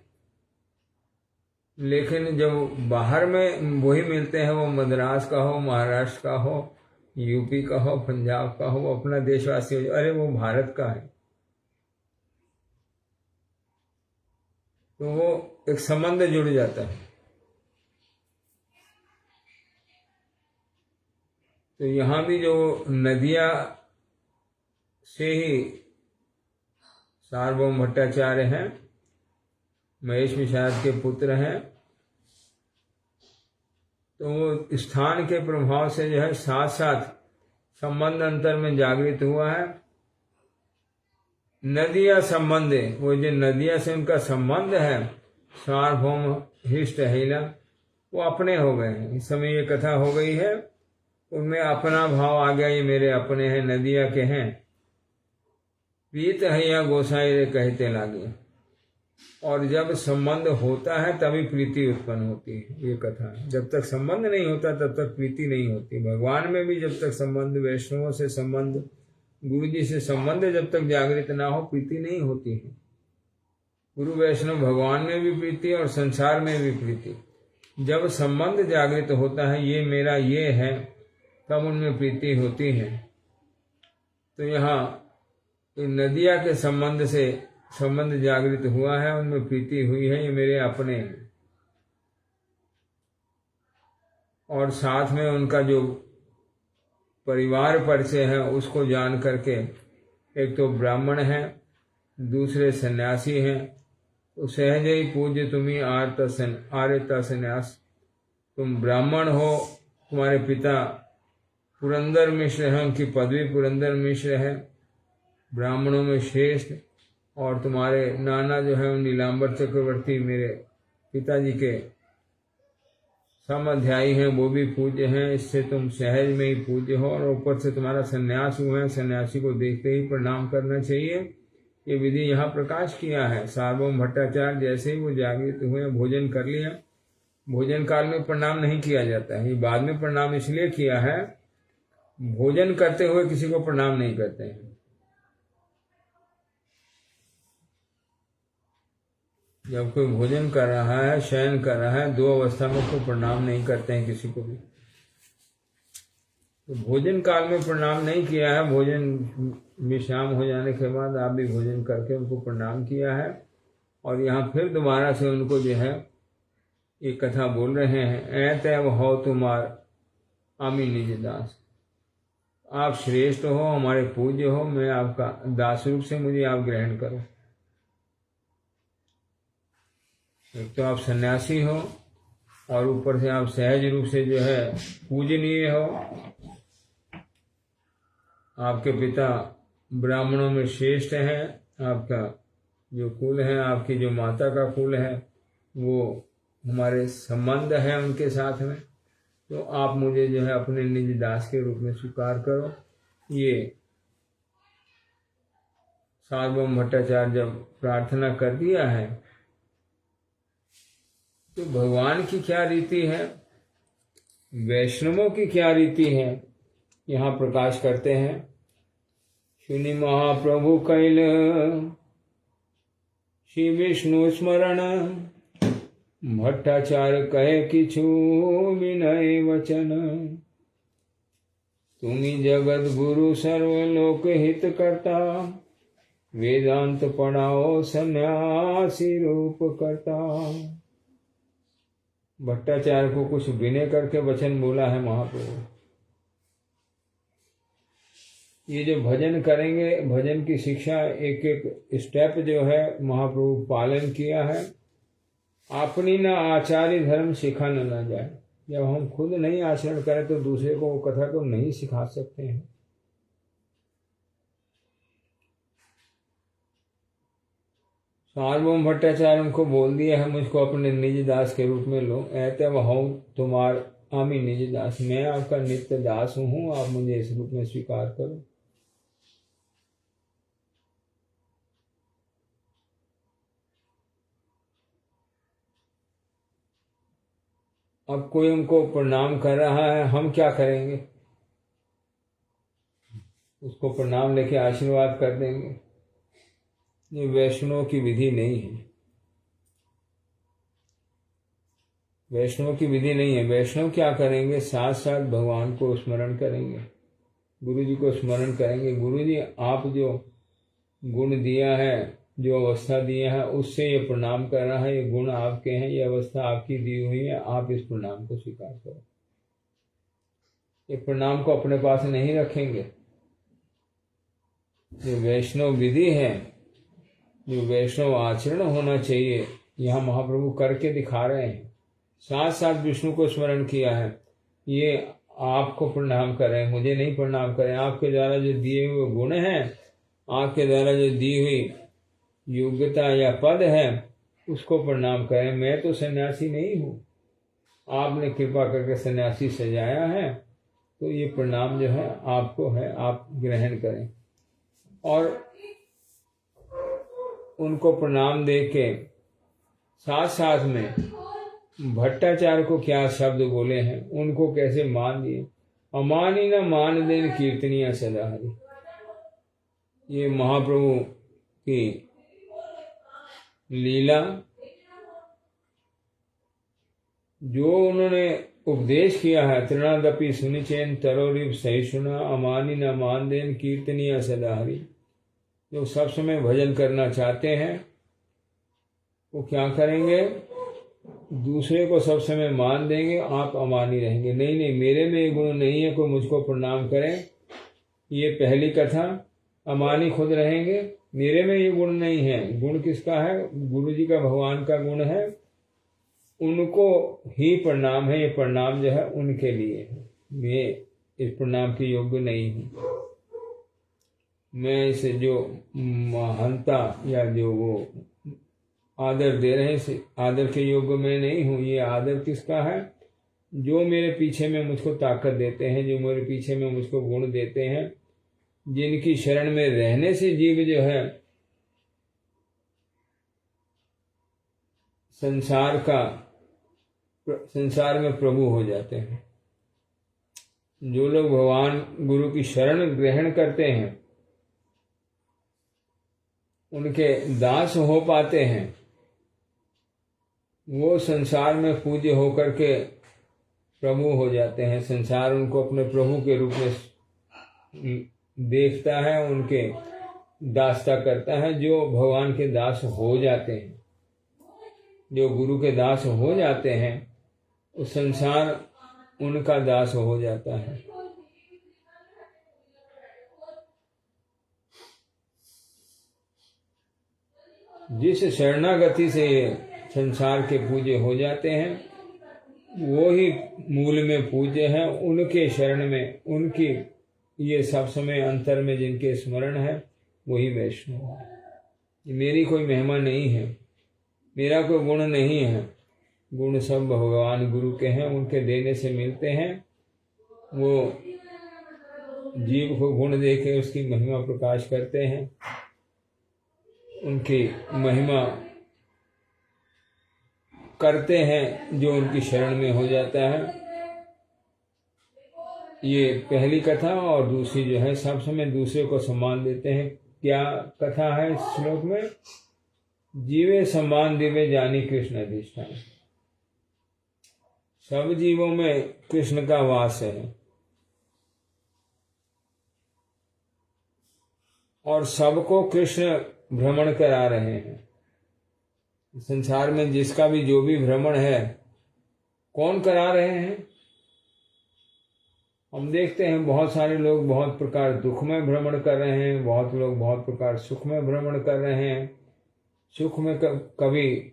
लेकिन जब बाहर में वही मिलते हैं, वो मद्रास का हो, महाराष्ट्र का हो, यूपी का हो, पंजाब का हो, वो अपना देशवासी हो, अरे वो भारत का है, तो वो एक संबंध जुड़ जाता है। तो यहाँ भी जो नदिया से ही सार्वभौम भट्टाचार्य हैं, महेश विशारद के पुत्र हैं, तो वो स्थान के प्रभाव से जो है साथ साथ संबंध अंतर में जागृत हुआ है। नदिया संबंध, वो जो नदिया से उनका संबंध है, सार्वभौम हिष्ट हिला, वो अपने हो गए हैं। इस समय ये कथा हो गई है, उनमें अपना भाव आ गया, ये मेरे अपने हैं, नदिया के हैं। प्रीत हैया गोसाई रे कहते लागे। और जब संबंध होता है तभी प्रीति उत्पन्न होती है, ये कथा है। जब तक संबंध नहीं होता तब तक प्रीति नहीं होती। भगवान में भी जब तक संबंध, वैष्णवों से संबंध, गुरु जी से संबंध जब तक जागृत ना हो, प्रीति नहीं होती है। गुरु वैष्णव भगवान में भी प्रीति और संसार में भी प्रीति। जब संबंध जागृत होता है, ये मेरा ये है, तब उनमें प्रीति होती है। तो यहाँ नदिया के संबंध से संबंध जागृत हुआ है, उनमें प्रीति हुई है, ये मेरे अपने हैं। और साथ में उनका जो परिवार परिचय है उसको जान करके, एक तो ब्राह्मण है, दूसरे सन्यासी हैं, तो सहज ही पूज्य तुम्हें आर्यता संन्यास। तुम ब्राह्मण हो, तुम्हारे पिता पुरंदर मिश्र हैं, उनकी पदवी पुरंदर मिश्र है, ब्राह्मणों में श्रेष्ठ। और तुम्हारे नाना जो है नीलांबर चक्रवर्ती मेरे पिताजी के समाध्यायी हैं, वो भी पूज्य हैं। इससे तुम सहज में ही पूज्य हो, और ऊपर से तुम्हारा सन्यास हुआ है, सन्यासी को देखते ही प्रणाम करना चाहिए। ये विधि यहाँ प्रकाश किया है। सार्वभौम भट्टाचार्य जैसे ही वो जागृत हुए, भोजन कर लिया, भोजन काल में प्रणाम नहीं किया जाता है, ये बाद में प्रणाम इसलिए किया है, भोजन करते हुए किसी को प्रणाम नहीं करते हैं। जब कोई भोजन कर रहा है, शयन कर रहा है, दो अवस्था में कोई प्रणाम नहीं करते हैं किसी को भी। तो भोजन काल में प्रणाम नहीं किया है, भोजन विश्राम हो जाने के बाद आप भी भोजन करके उनको प्रणाम किया है। और यहाँ फिर दोबारा से उनको जो है ये कथा बोल रहे हैं, ऐतैव हो तुम्हार आमी निज दास। आप श्रेष्ठ हो, हमारे पूज्य हो, मैं आपका दास रूप से मुझे आप ग्रहण करो। एक तो आप सन्यासी हो, और ऊपर से आप सहज रूप से जो है पूजनीय हो। आपके पिता ब्राह्मणों में श्रेष्ठ हैं, आपका जो कुल है, आपकी जो माता का कुल है, वो हमारे संबंध है उनके साथ में, तो आप मुझे जो है अपने निज दास के रूप में स्वीकार करो। ये सार्वभौम भट्टाचार्य जब प्रार्थना कर दिया है, तो भगवान की क्या रीति है, वैष्णवों की क्या रीति है, यहाँ प्रकाश करते हैं। सुनि महाप्रभु कैल श्री विष्णु स्मरण, भट्टाचार्य कहे किछु विनय वचन। तुम्ही जगत गुरु सर्वलोक हित करता, वेदांत पढ़ाओ सन्यासी रूप करता। भट्टाचार्य को कुछ विनय करके वचन बोला है महाप्रभु। ये जो भजन करेंगे, भजन की शिक्षा एक एक स्टेप जो है महाप्रभु पालन किया है। अपनी ना आचार्य धर्म सिखा न जाए, जब हम खुद नहीं आचरण करें तो दूसरे को वो कथा को नहीं सिखा सकते हैं। सार्वभौम भट्टाचार्य उनको बोल दिया है, मुझको अपने निज दास के रूप में लो। ऐतव हूँ तुम्हार आमी निज दास, मैं आपका नित्य दास हूँ, आप मुझे इस रूप में स्वीकार करो। अब कोई उनको प्रणाम कर रहा है, हम क्या करेंगे? उसको प्रणाम लेके आशीर्वाद कर देंगे। ये वैष्णव की विधि नहीं है, वैष्णव की विधि नहीं है। वैष्णव क्या करेंगे? साथ साथ भगवान को स्मरण करेंगे, गुरु जी को स्मरण करेंगे। गुरु जी आप जो गुण दिया है, जो अवस्था दिया है, उससे ये प्रणाम कर रहा है, ये गुण आपके हैं, ये अवस्था आपकी दी हुई है, आप इस प्रणाम को स्वीकार करो। ये प्रणाम को अपने पास नहीं रखेंगे। जो वैष्णव विधि है, जो वैष्णव आचरण होना चाहिए, यहाँ महाप्रभु करके दिखा रहे हैं। साथ साथ विष्णु को स्मरण किया है, ये आपको प्रणाम करें, मुझे नहीं प्रणाम करें। आपके द्वारा जो दिए हुए गुण हैं, आपके द्वारा जो दी हुई योग्यता या पद है, उसको प्रणाम करें। मैं तो सन्यासी नहीं हूँ, आपने कृपा करके सन्यासी सजाया है, तो ये प्रणाम जो है आपको है, आप ग्रहण करें। और उनको प्रणाम दे के साथ साथ में भट्टाचार्य को क्या शब्द बोले हैं, उनको कैसे मान दिए। अमानी न मान देन कीर्तनिया सदा हरि। ये महाप्रभु की लीला, जो उन्होंने उपदेश किया है, तृणादपि सुनिचैन तरोरिव सहिष्णुना अमानी न मान देन कीर्तनिया सदा हरि। जो सब समय भजन करना चाहते हैं वो क्या करेंगे? दूसरे को सब समय मान देंगे, आप अमानी रहेंगे। नहीं नहीं, मेरे में ये गुण नहीं है, कोई मुझको प्रणाम करें। ये पहली कथा। अमानी खुद रहेंगे, मेरे में ये गुण नहीं है। गुण किसका है? गुरु जी का, भगवान का गुण है, उनको ही प्रणाम है। ये प्रणाम जो है उनके लिए है, मैं इस प्रणाम के योग्य नहीं हूँ। मैं इसे जो महानता या जो वो आदर दे रहे हैं, इस आदर के योग्य मैं नहीं हूँ। ये आदर किसका है? जो मेरे पीछे में मुझको ताकत देते हैं, जो मेरे पीछे में मुझको गुण देते हैं, जिनकी शरण में रहने से जीव जो है संसार में प्रभु हो जाते हैं। जो लोग भगवान गुरु की शरण ग्रहण करते हैं, उनके दास हो पाते हैं, वो संसार में पूज्य होकर के प्रभु हो जाते हैं। संसार उनको अपने प्रभु के रूप में देखता है, उनके दासता करता है। जो भगवान के दास हो जाते हैं, जो गुरु के दास हो जाते हैं, उस संसार उनका दास हो जाता है। जिस शरणागति से संसार के पूज्य हो जाते हैं, वो ही मूल में पूज्य हैं। उनके शरण में, उनकी ये सब समय अंतर में जिनके स्मरण है, वही वैष्णव है। मेरी कोई महिमा नहीं है, मेरा कोई गुण नहीं है। गुण सब भगवान गुरु के हैं, उनके देने से मिलते हैं। वो जीव को गुण दे के उसकी महिमा प्रकाश करते हैं, उनकी महिमा करते हैं जो उनकी शरण में हो जाता है। ये पहली कथा। और दूसरी जो है, सब समय दूसरे को सम्मान देते हैं। क्या कथा है इस श्लोक में? जीवे सम्मान दिवे जानी कृष्ण अधिष्ठान। सब जीवों में कृष्ण का वास है, और सबको कृष्ण भ्रमण करा रहे हैं। संसार में जिसका भी जो भी भ्रमण है, कौन करा रहे हैं? हम देखते हैं बहुत सारे लोग बहुत प्रकार दुख में भ्रमण कर रहे हैं, बहुत लोग बहुत प्रकार सुख में भ्रमण कर रहे हैं। सुख में कभी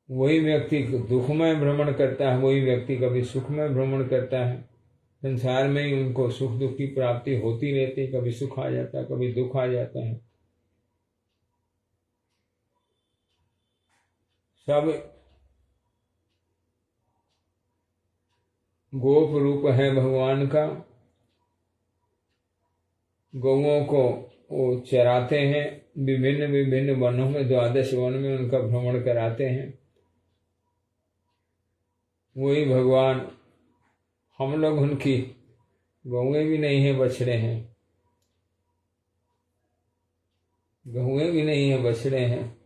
वही व्यक्ति दुखमय भ्रमण करता है, वही व्यक्ति कभी सुखमय भ्रमण करता है। संसार में ही उनको सुख दुख की प्राप्ति होती रहती है, कभी सुख आ जाता है, कभी दुख आ जाता है। सब गोप रूप है भगवान का। गौओं को वो चराते हैं, विभिन्न विभिन्न वनों में, 12 वन में उनका भ्रमण कराते हैं। वही भगवान, हम लोग उनकी गौएं भी नहीं है, बछड़े हैं, गौएं भी नहीं है, बछड़े हैं।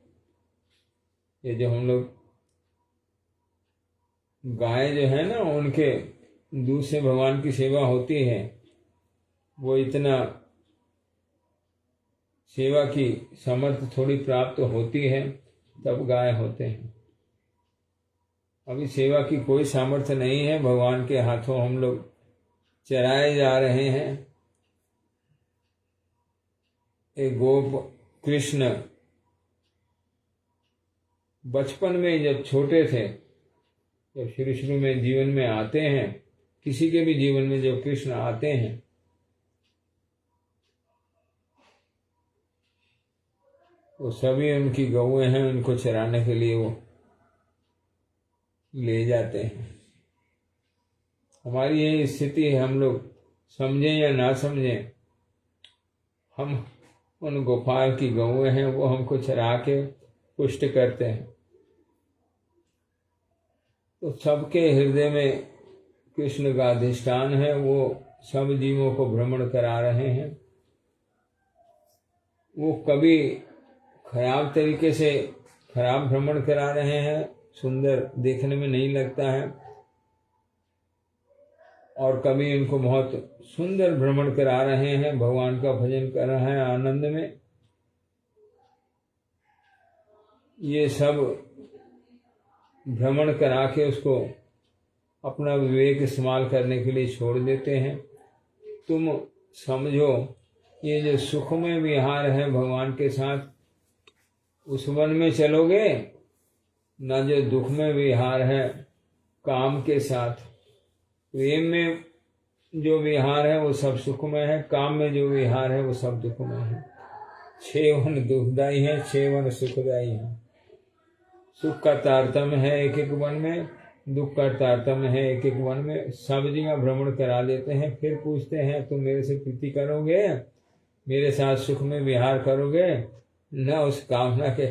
ये जो हम लोग गाय जो है ना, उनके दूध से भगवान की सेवा होती है। वो इतना सेवा की समर्थ थोड़ी प्राप्त होती है तब गाय होते हैं। अभी सेवा की कोई सामर्थ्य नहीं है, भगवान के हाथों हम लोग चराए जा रहे हैं। एक गोप कृष्ण बचपन में जब छोटे थे, जब शुरू में जीवन में आते हैं, किसी के भी जीवन में जब कृष्ण आते हैं, वो सभी उनकी गौएं हैं, उनको चराने के लिए वो ले जाते हैं। हमारी यही स्थिति है, हम लोग समझें या ना समझें, हम उन गोपाल की गौएं हैं, वो हमको चरा के पुष्ट करते हैं। तो सबके हृदय में कृष्ण का अधिष्ठान है, वो सब जीवों को भ्रमण करा रहे हैं। वो कभी खराब तरीके से खराब भ्रमण करा रहे हैं, सुंदर देखने में नहीं लगता है, और कभी इनको बहुत सुंदर भ्रमण करा रहे हैं, भगवान का भजन कर रहे हैं आनंद में। ये सब भ्रमण करा के उसको अपना विवेक इस्तेमाल करने के लिए छोड़ देते हैं। तुम समझो, ये जो सुखमय विहार है भगवान के साथ, उस वन में चलोगे ना, जो दुख में विहार है काम के साथ। प्रेम में जो विहार है वो सब सुखमय है, काम में जो विहार है वो सब दुखमय है। 6 वन दुखदायी है, 6 वन सुखदायी है। सुख का तारतम्य है एक एक वन में, दुख का तारतम्य है एक एक वन में। सब जगह भ्रमण करा देते हैं, फिर पूछते हैं तुम मेरे से प्रीति करोगे, मेरे साथ सुख में विहार करोगे, न उस कामना के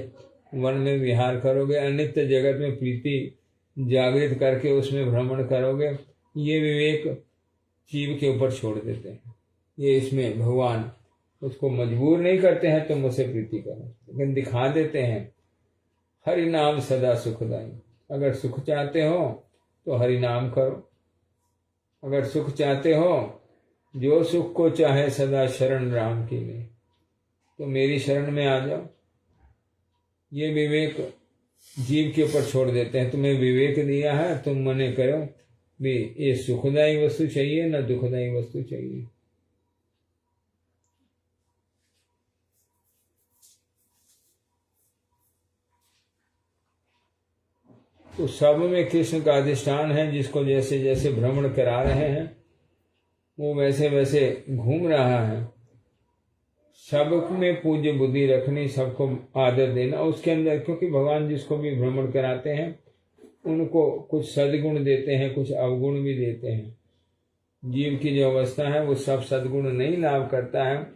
वन में विहार करोगे, अनित्य जगत में प्रीति जागृत करके उसमें भ्रमण करोगे। ये विवेक जीव के ऊपर छोड़ देते हैं। ये इसमें भगवान उसको मजबूर नहीं करते हैं तुम मुझसे प्रीति करो, लेकिन दिखा देते हैं हरि नाम सदा सुखदाई। अगर सुख चाहते हो तो हरि नाम करो, अगर सुख चाहते हो, जो सुख को चाहे सदा शरण राम की ले, तो मेरी शरण में आ जाओ। ये विवेक जीव के ऊपर छोड़ देते हैं। तुम्हें विवेक दिया है, तुम मने करो भी ये सुखदायी वस्तु चाहिए ना दुखदायी वस्तु चाहिए। तो सब में कृष्ण का अधिष्ठान है, जिसको जैसे जैसे भ्रमण करा रहे हैं वो वैसे वैसे घूम रहा है। सब में पूज्य बुद्धि रखनी, सबको आदर देना उसके अंदर, क्योंकि भगवान जिसको भी भ्रमण कराते हैं उनको कुछ सद्गुण देते हैं, कुछ अवगुण भी देते हैं। जीव की जो अवस्था है वो सब सद्गुण नहीं लाभ करता है,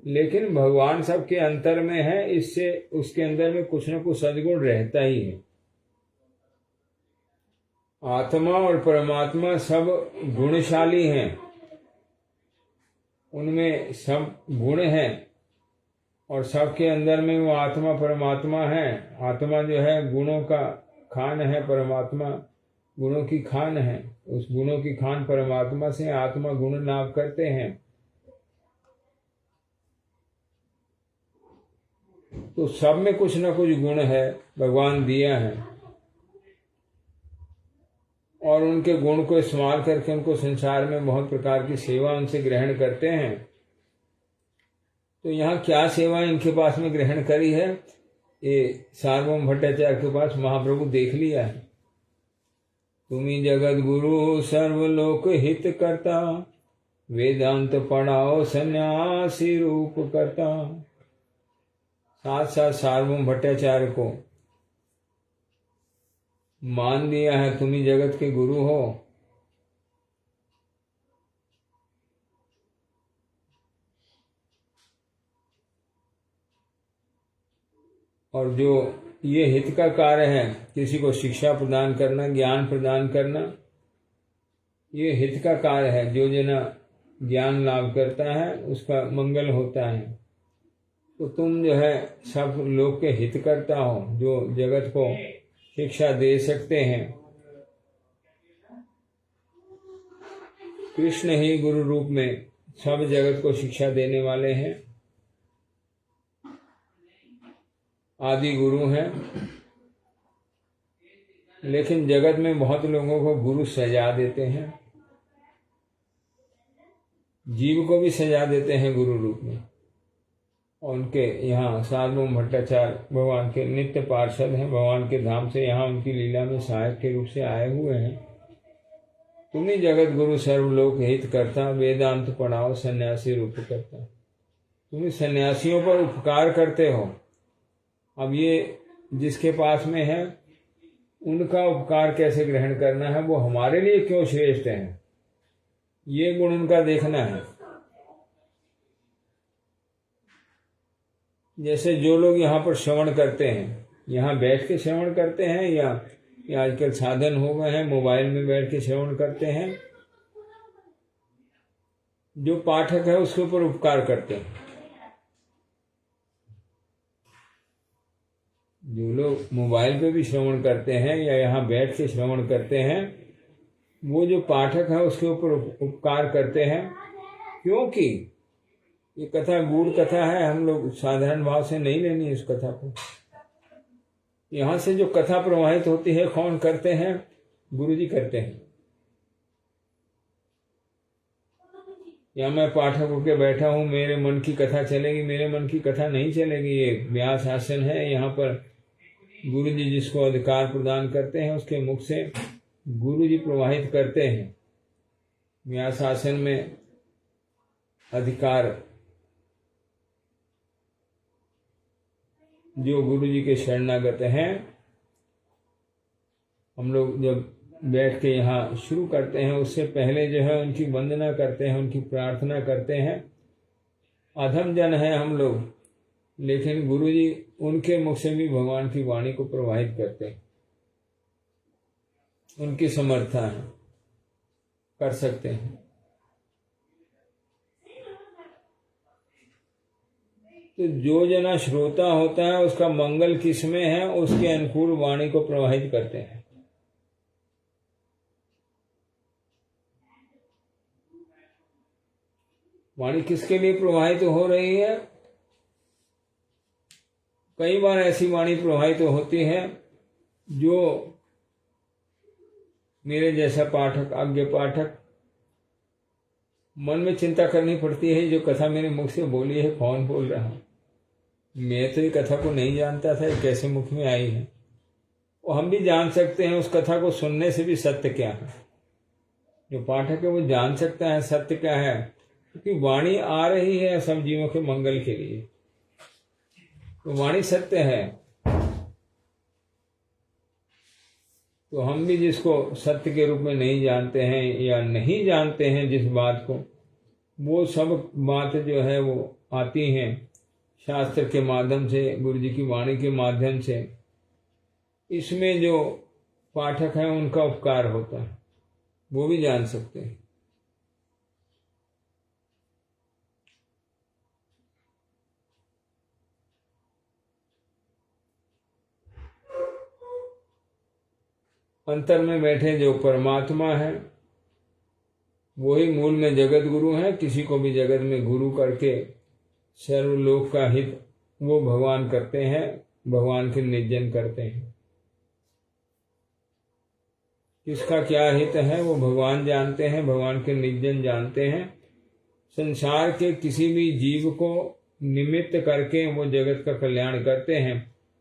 लेकिन भगवान सबके अंतर में है, इससे उसके अंदर में कुछ न कुछ सद्गुण रहता ही है। आत्मा और परमात्मा सब गुणशाली हैं, उनमें सब गुण हैं, और सबके अंदर में वो आत्मा परमात्मा है। आत्मा जो है गुणों का खान है, परमात्मा गुणों की खान है। उस गुणों की खान परमात्मा से आत्मा गुण लाभ करते हैं। तो सब में कुछ न कुछ गुण है, भगवान दिया है, और उनके गुण को इस्तेमाल करके उनको संसार में बहुत प्रकार की सेवा उनसे ग्रहण करते हैं। तो यहाँ क्या सेवा इनके पास में ग्रहण करी है? ये सार्वभौम भट्टाचार्य के पास महाप्रभु देख लिया है। तुम्ही जगत गुरु सर्वलोक हित करता, वेदांत पढ़ाओ सन्यासी रूप करता। साथ साथ सार्वभौम भट्टाचार्य को मान दिया है, तुम्ही जगत के गुरु हो। और जो ये हित का कार्य है, किसी को शिक्षा प्रदान करना, ज्ञान प्रदान करना, ये हित का कार्य है। जो जना ज्ञान लाभ करता है उसका मंगल होता है। तो तुम जो है सब लोग के हित करता हो, जो जगत को शिक्षा दे सकते हैं। कृष्ण ही गुरु रूप में सब जगत को शिक्षा देने वाले हैं, आदि गुरु हैं। लेकिन जगत में बहुत लोगों को गुरु सजा देते हैं, जीव को भी सजा देते हैं गुरु रूप में। और उनके यहाँ सार्वभौम भट्टाचार्य भगवान के नित्य पार्षद हैं, भगवान के धाम से यहाँ उनकी लीला में सहायक के रूप से आए हुए हैं। तुम्ही जगत गुरु सर्वलोक हित करता, वेदांत पढ़ाओ सन्यासी रूप करता। तुम्ही सन्यासियों पर उपकार करते हो। अब ये जिसके पास में है उनका उपकार कैसे ग्रहण करना है, वो हमारे लिए क्यों श्रेष्ठ है, ये गुण उनका देखना है। जैसे जो लोग यहाँ पर श्रवण करते हैं, यहाँ बैठ के श्रवण करते हैं, या आजकल साधन हो गए हैं मोबाइल में बैठ के श्रवण करते हैं, जो पाठक है उसके ऊपर उपकार करते हैं। जो लोग मोबाइल पे भी श्रवण करते हैं या यहाँ बैठ के श्रवण करते हैं, वो जो पाठक है उसके ऊपर उपकार करते हैं। क्योंकि ये कथा गूढ़ कथा है, हम लोग साधारण भाव से नहीं लेनी इस कथा को। यहाँ से जो कथा प्रवाहित होती है कौन करते हैं, गुरु जी करते हैं। या मैं पाठक होकर बैठा हूँ, मेरे मन की कथा चलेगी, मेरे मन की कथा नहीं चलेगी। ये व्यास आसन है, यहाँ पर गुरु जी जिसको अधिकार प्रदान करते हैं उसके मुख से गुरु जी प्रवाहित करते हैं। व्यास आसन में अधिकार जो गुरु जी के शरणागत हैं, हम लोग जब बैठ के यहाँ शुरू करते हैं उससे पहले जो है उनकी वंदना करते हैं, उनकी प्रार्थना करते हैं। अधम जन है हम लोग, लेकिन गुरु जी उनके मुख से भी भगवान की वाणी को प्रवाहित करते हैं। उनकी समर्था है, कर सकते हैं। तो जो जना श्रोता होता है उसका मंगल किसमें है, उसके अनुकूल वाणी को प्रवाहित करते हैं। वाणी किसके लिए प्रवाहित हो रही है? कई बार ऐसी वाणी प्रवाहित होती है जो मेरे जैसा पाठक, आज्ञा पाठक, मन में चिंता करनी पड़ती है, जो कथा मेरे मुख से बोली है कौन बोल रहा है। मैं तो ये कथा को नहीं जानता था कैसे मुख में आई है। और हम भी जान सकते हैं उस कथा को सुनने से भी सत्य क्या है। जो पाठक है वो जान सकता है सत्य क्या है, क्योंकि वाणी आ रही है सब जीवों के मंगल के लिए। तो वाणी सत्य है। तो हम भी जिसको सत्य के रूप में नहीं जानते हैं या नहीं जानते हैं जिस बात को, वो सब बात जो है वो आती हैं शास्त्र के माध्यम से, गुरु जी की वाणी के माध्यम से। इसमें जो पाठक है उनका उपकार होता है, वो भी जान सकते हैं। अंतर में बैठे जो परमात्मा है वही मूल में जगत गुरु है। किसी को भी जगत में गुरु करके सर्वलोक का हित वो भगवान करते हैं, भगवान के निर्जन करते हैं। किसका क्या हित है वो भगवान जानते हैं, भगवान के निर्जन जानते हैं। संसार के किसी भी जीव को निमित्त करके वो जगत का कल्याण करते हैं।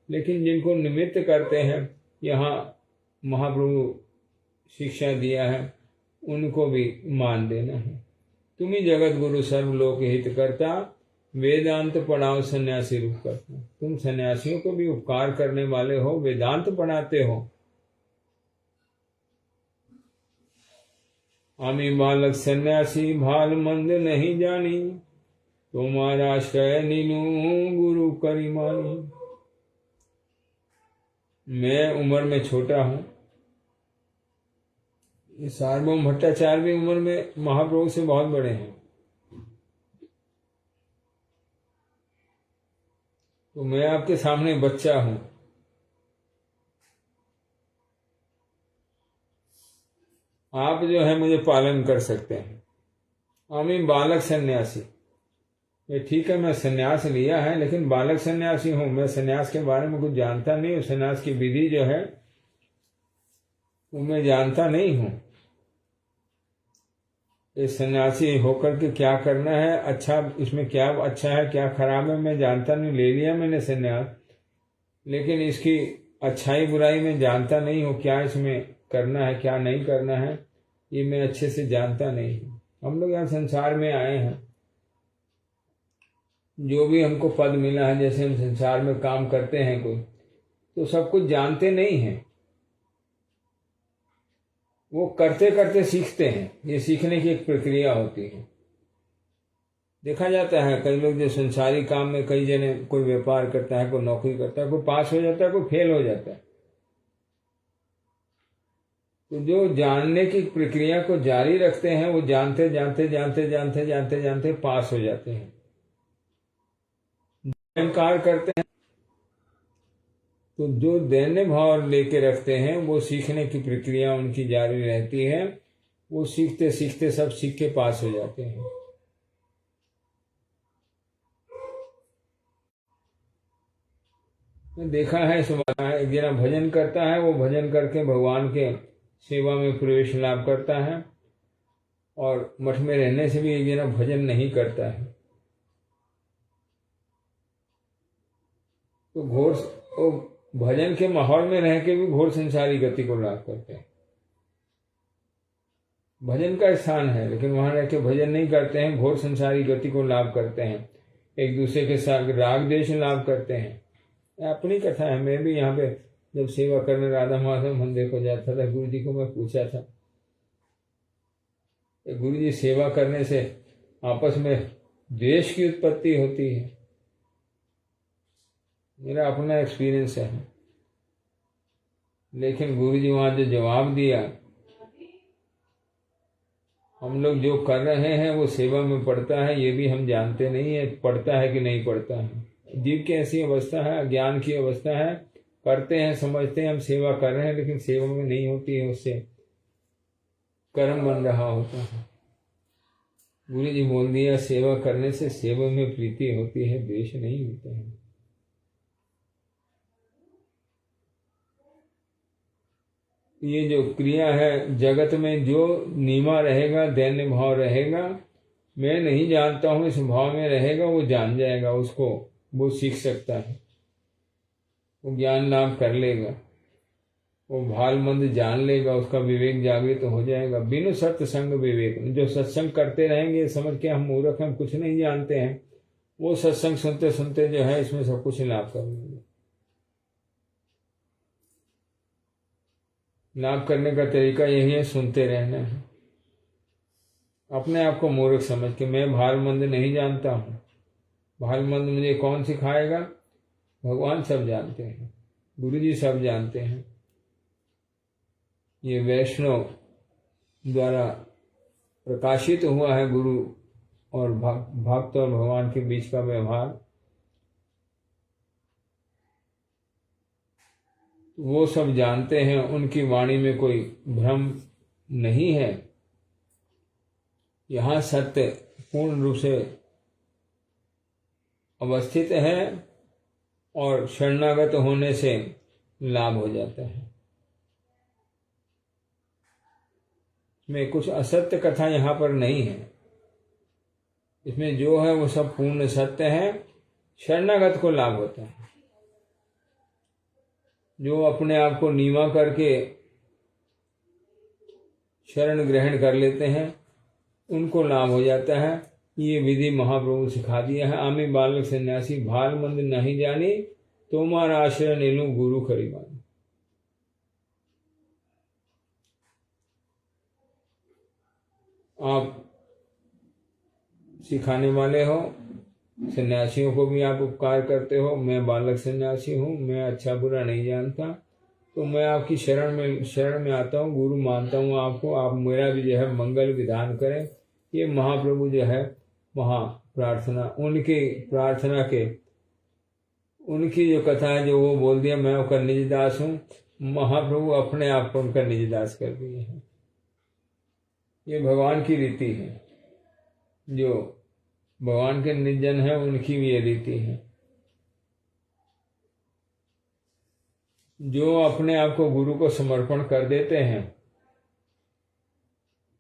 लेकिन जिनको निमित्त करते हैं, यहाँ महाप्रभु शिक्षा दिया है, उनको भी मान देना है। तुम ही जगत गुरु सर्वलोक हित करता, वेदांत पढ़ाओ सन्यासी रूप करता। तुम सन्यासियों को भी उपकार करने वाले हो, वेदांत पढ़ाते हो। आमी बालक सन्यासी भाल मंद नहीं जानी, तुम्हारा श्रय नीनू गुरु करी मानी। मैं उम्र में छोटा हूं, सार्वभौम भट्टाचार्य भी उम्र में महाप्रभु से बहुत बड़े हैं, तो मैं आपके सामने बच्चा हूं। आप जो है मुझे पालन कर सकते हैं। आमी बालक सन्यासी, ये ठीक है, मैं सन्यास लिया है, लेकिन बालक सन्यासी हूं। मैं सन्यास के बारे में कुछ जानता नहीं हूं, सन्यास की विधि जो है वो मैं जानता नहीं हूं। इस सन्यासी होकर के क्या करना है, अच्छा इसमें क्या अच्छा है क्या खराब है मैं जानता नहीं। ले लिया मैंने सन्यास, लेकिन इसकी अच्छाई बुराई मैं जानता नहीं हूँ। क्या इसमें करना है क्या नहीं करना है ये मैं अच्छे से जानता नहीं हूँ। हम लोग यहाँ संसार में आए हैं, जो भी हमको पद मिला है, जैसे हम संसार में काम करते हैं कोई, तो सब कुछ जानते नहीं हैं, वो करते करते सीखते हैं। ये सीखने की एक प्रक्रिया होती है। देखा जाता है कई लोग जो संसारी काम में, कई जने, कोई व्यापार करता है, कोई नौकरी करता है, कोई पास हो जाता है, कोई फेल हो जाता है। तो जो जानने की प्रक्रिया को जारी रखते हैं वो जानते जानते जानते जानते जानते जानते पास हो जाते हैं। अहंकार करते हैं तो जो दैन्य भाव लेके रखते हैं वो सीखने की प्रक्रिया उनकी जारी रहती है। वो सीखते सीखते सब सीख के पास हो जाते हैं। देखा है, सुना है, एक जना भजन करता है, वो भजन करके भगवान के सेवा में प्रवेश लाभ करता है, और मठ में रहने से भी एक जना भजन नहीं करता है, तो घोर वो भजन के माहौल में रह के भी घोर संसारी गति को लाभ करते हैं। भजन का स्थान है, लेकिन वहां रह के भजन नहीं करते हैं, घोर संसारी गति को लाभ करते हैं, एक दूसरे के साथ राग द्वेष लाभ करते हैं। अपनी कथा है। मैं भी यहाँ पे जब सेवा करने राधा माधव मंदिर को जाता था, गुरु जी को मैं पूछा था, गुरु जी सेवा करने से आपस में द्वेष की उत्पत्ति होती है? मेरा अपना एक्सपीरियंस है, लेकिन गुरु जी वहां जो जवाब दिया, हम लोग जो कर रहे हैं वो सेवा में पड़ता है, ये भी हम जानते नहीं है पड़ता है कि नहीं पड़ता है। जीव की ऐसी अवस्था है, अज्ञान की अवस्था है, करते हैं समझते हैं हम सेवा कर रहे हैं, लेकिन सेवा में नहीं होती है, उससे कर्म बन रहा होता है। गुरु जी बोल दिया, सेवा करने से सेवा में प्रीति होती है, द्वेष नहीं होता है। ये जो क्रिया है जगत में, जो नीमा रहेगा, दैन्य भाव रहेगा, मैं नहीं जानता हूं इस भाव में रहेगा, वो जान जाएगा, उसको वो सीख सकता है, वो ज्ञान लाभ कर लेगा, वो भाल मंद जान लेगा, उसका विवेक जागृत हो जाएगा। बिनु सत्संग विवेक, जो सत्संग करते रहेंगे समझ के हम मूर्ख हम कुछ नहीं जानते हैं, वो सत्संग सुनते सुनते जो है इसमें सब कुछ लाभ कर लेंगे। लाभ करने का तरीका यही है, सुनते रहना है। अपने आप को मूर्ख समझ के, मैं भाल मंद नहीं जानता हूं, भाल मंद मुझे कौन सिखाएगा? भगवान सब जानते हैं, गुरु जी सब जानते हैं। ये वैष्णव द्वारा प्रकाशित हुआ है गुरु और भक्त और भगवान के बीच का व्यवहार, वो सब जानते हैं, उनकी वाणी में कोई भ्रम नहीं है। यहाँ सत्य पूर्ण रूप से अवस्थित है और शरणागत होने से लाभ हो जाता है। इसमें कुछ असत्य कथा यहाँ पर नहीं है, इसमें जो है वो सब पूर्ण सत्य है। शरणागत को लाभ होता है, जो अपने आप को नीवा करके शरण ग्रहण कर लेते हैं उनको लाभ हो जाता है। ये विधि महाप्रभु सिखा दिया है। आमी बालक सन्यासी भाल मंद नहीं जानी, तोमारा आश्रय नीलू गुरु खरीबानी। आप सिखाने वाले हो, सन्यासियों को भी आप उपकार करते हो। मैं बालक सन्यासी हूँ, मैं अच्छा बुरा नहीं जानता, तो मैं आपकी शरण में आता हूँ, गुरु मानता हूँ आपको। आप मेरा भी जो है मंगल विधान करें। ये महाप्रभु जो है महा प्रार्थना, उनकी प्रार्थना के, उनकी जो कथा है जो वो बोल दिया, मैं उनका निज दास हूँ। महाप्रभु अपने आप को उनका निज दास कर दिए हैं। ये भगवान की रीति है। जो भगवान के निर्जन है उनकी भी ये रीति है। जो अपने आप को गुरु को समर्पण कर देते हैं,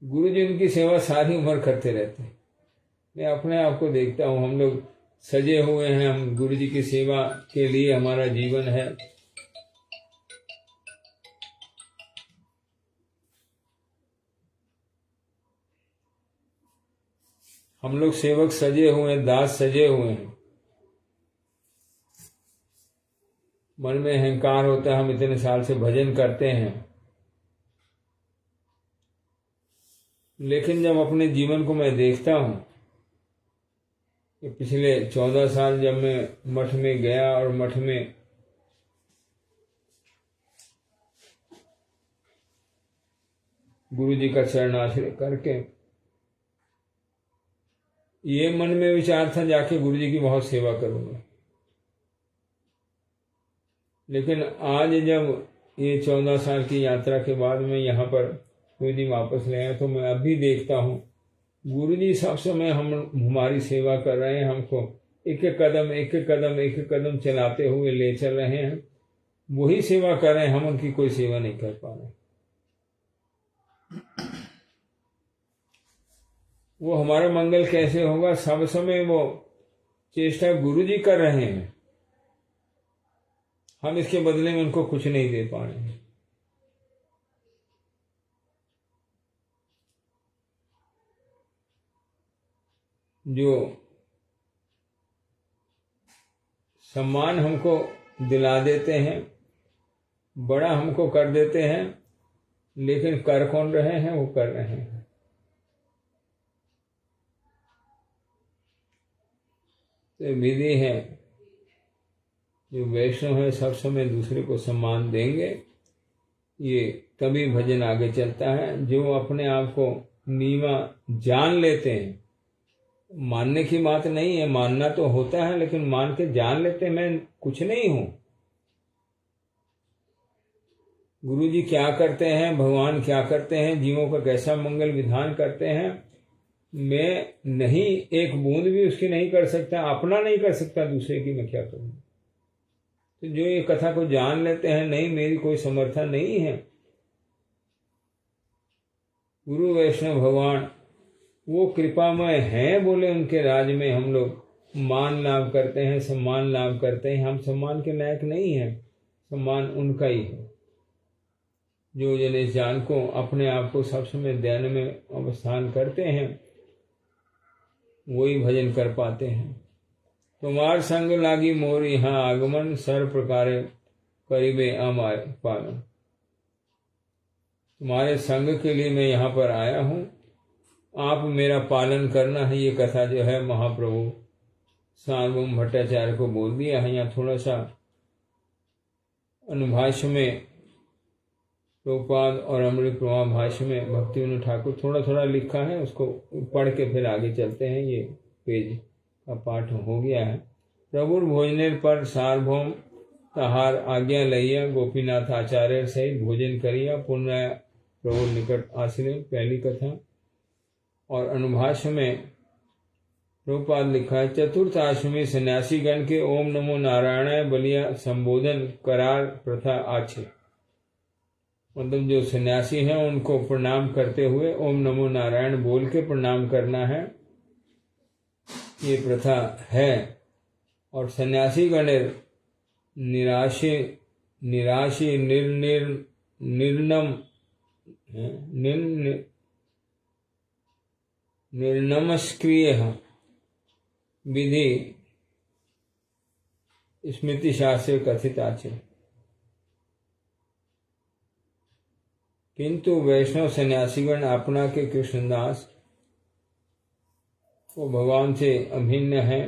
गुरु जी उनकी सेवा सारी उम्र करते रहते हैं। मैं अपने आप को देखता हूँ, हम लोग सजे हुए हैं, हम गुरु जी की सेवा के लिए हमारा जीवन है। हम लोग सेवक सजे हुए हैं, दास सजे हुए हैं। मन में अहंकार होता है, हम इतने साल से भजन करते हैं, लेकिन जब अपने जीवन को मैं देखता हूं कि पिछले 14 साल जब मैं मठ में गया और मठ में गुरु जी का चरणाश्रय करके, ये मन में विचार था जाके गुरु जी की बहुत सेवा करूंगा। लेकिन आज जब ये 14 साल की यात्रा के बाद मैं यहाँ पर गुरु जी वापस ले आया, तो मैं अभी देखता हूँ गुरु जी सब समय हमारी सेवा कर रहे हैं। हमको एक एक कदम चलाते हुए ले चल रहे हैं। वही सेवा कर रहे हैं, हम उनकी कोई सेवा नहीं कर पा रहे। वो हमारा मंगल कैसे होगा? सब समय वो चेष्टा गुरु जी कर रहे हैं, हम इसके बदले में उनको कुछ नहीं दे पा रहे हैं। जो सम्मान हमको दिला देते हैं, बड़ा हमको कर देते हैं, लेकिन कर कौन रहे हैं? वो कर रहे हैं। तो विधि है, जो वैष्णव है सब समय दूसरे को सम्मान देंगे, ये तभी भजन आगे चलता है। जो अपने आप को नीवा जान लेते हैं, मानने की बात नहीं है, मानना तो होता है, लेकिन मान के जान लेते हैं मैं कुछ नहीं हूं। गुरु जी क्या करते हैं, भगवान क्या करते हैं, जीवों का कैसा मंगल विधान करते हैं, मैं नहीं एक बूंद भी उसकी नहीं कर सकता, अपना नहीं कर सकता, दूसरे की मैं क्या करूं। तो जो ये कथा को जान लेते हैं, नहीं मेरी कोई समर्था नहीं है, गुरु वैष्णव भगवान वो कृपामय हैं, बोले उनके राज में हम लोग मान लाभ करते हैं, सम्मान लाभ करते हैं। हम सम्मान के लायक नहीं हैं, सम्मान उनका ही है। जो जने जान को अपने आप को सब समय ध्यान में अवस्थान करते हैं, वही भजन कर पाते हैं। तुम्हार संग लागी मोर यहाँ आगमन, सर प्रकारे करीबे अमाय पालन। तुम्हारे संग के लिए मैं यहाँ पर आया हूँ, आप मेरा पालन करना है। ये कथा जो है महाप्रभु सार्वभौम भट्टाचार्य को बोल दिया है। यहाँ थोड़ा सा अनुभाष्य में प्रभुपाद और अमृत प्रवाह भाष्य में भक्ति विनोद ठाकुर थोड़ा थोड़ा लिखा है, उसको पढ़ के फिर आगे चलते हैं। ये पेज का पाठ हो गया है। प्रभुर भोजनेर पर सार्वभौम तहार आज्ञा लैया, गोपीनाथ आचार्य सहित भोजन करिया, पुनः प्रभु निकट आश्रय, पहली कथा। और अनुभाष्य में प्रभुपाद लिखा है, चतुर्थ आश्रमी सन्यासी गण के ओम नमो नारायणाय बलिया संबोधन करार प्रथा आछे। मतलब जो सन्यासी हैं उनको प्रणाम करते हुए ओम नमो नारायण बोल के प्रणाम करना है, ये प्रथा है। और सन्यासी गण निराशे निराशी निर्नम निर्नमस्क्रिय विधि स्मृति शास्त्र कथित आचरण। किंतु वैष्णव सन्यासीगण अपना के कृष्णदास वो भगवान से अभिन्न है।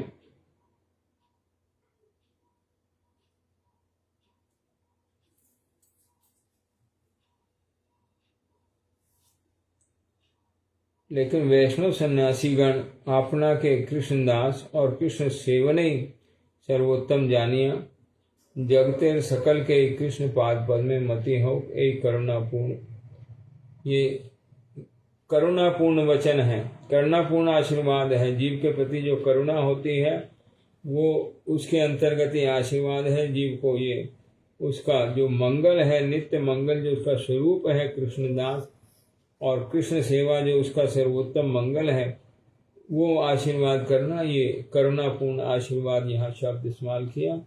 लेकिन वैष्णव सन्यासीगण अपना के कृष्णदास और कृष्ण सेवने सर्वोत्तम जानिया। जगतेर सकल के कृष्ण पाद पद में मति हो एक करुणापूर्ण। ये करुणापूर्ण वचन है, करुणापूर्ण आशीर्वाद है। जीव के प्रति जो करुणा होती है वो उसके अंतर्गत ये आशीर्वाद है जीव को। ये उसका जो मंगल है, नित्य मंगल जो उसका स्वरूप है कृष्णदास, और कृष्ण सेवा जो उसका सर्वोत्तम मंगल है, वो आशीर्वाद करना, ये करुणापूर्ण आशीर्वाद यहाँ शब्द इस्तेमाल किया।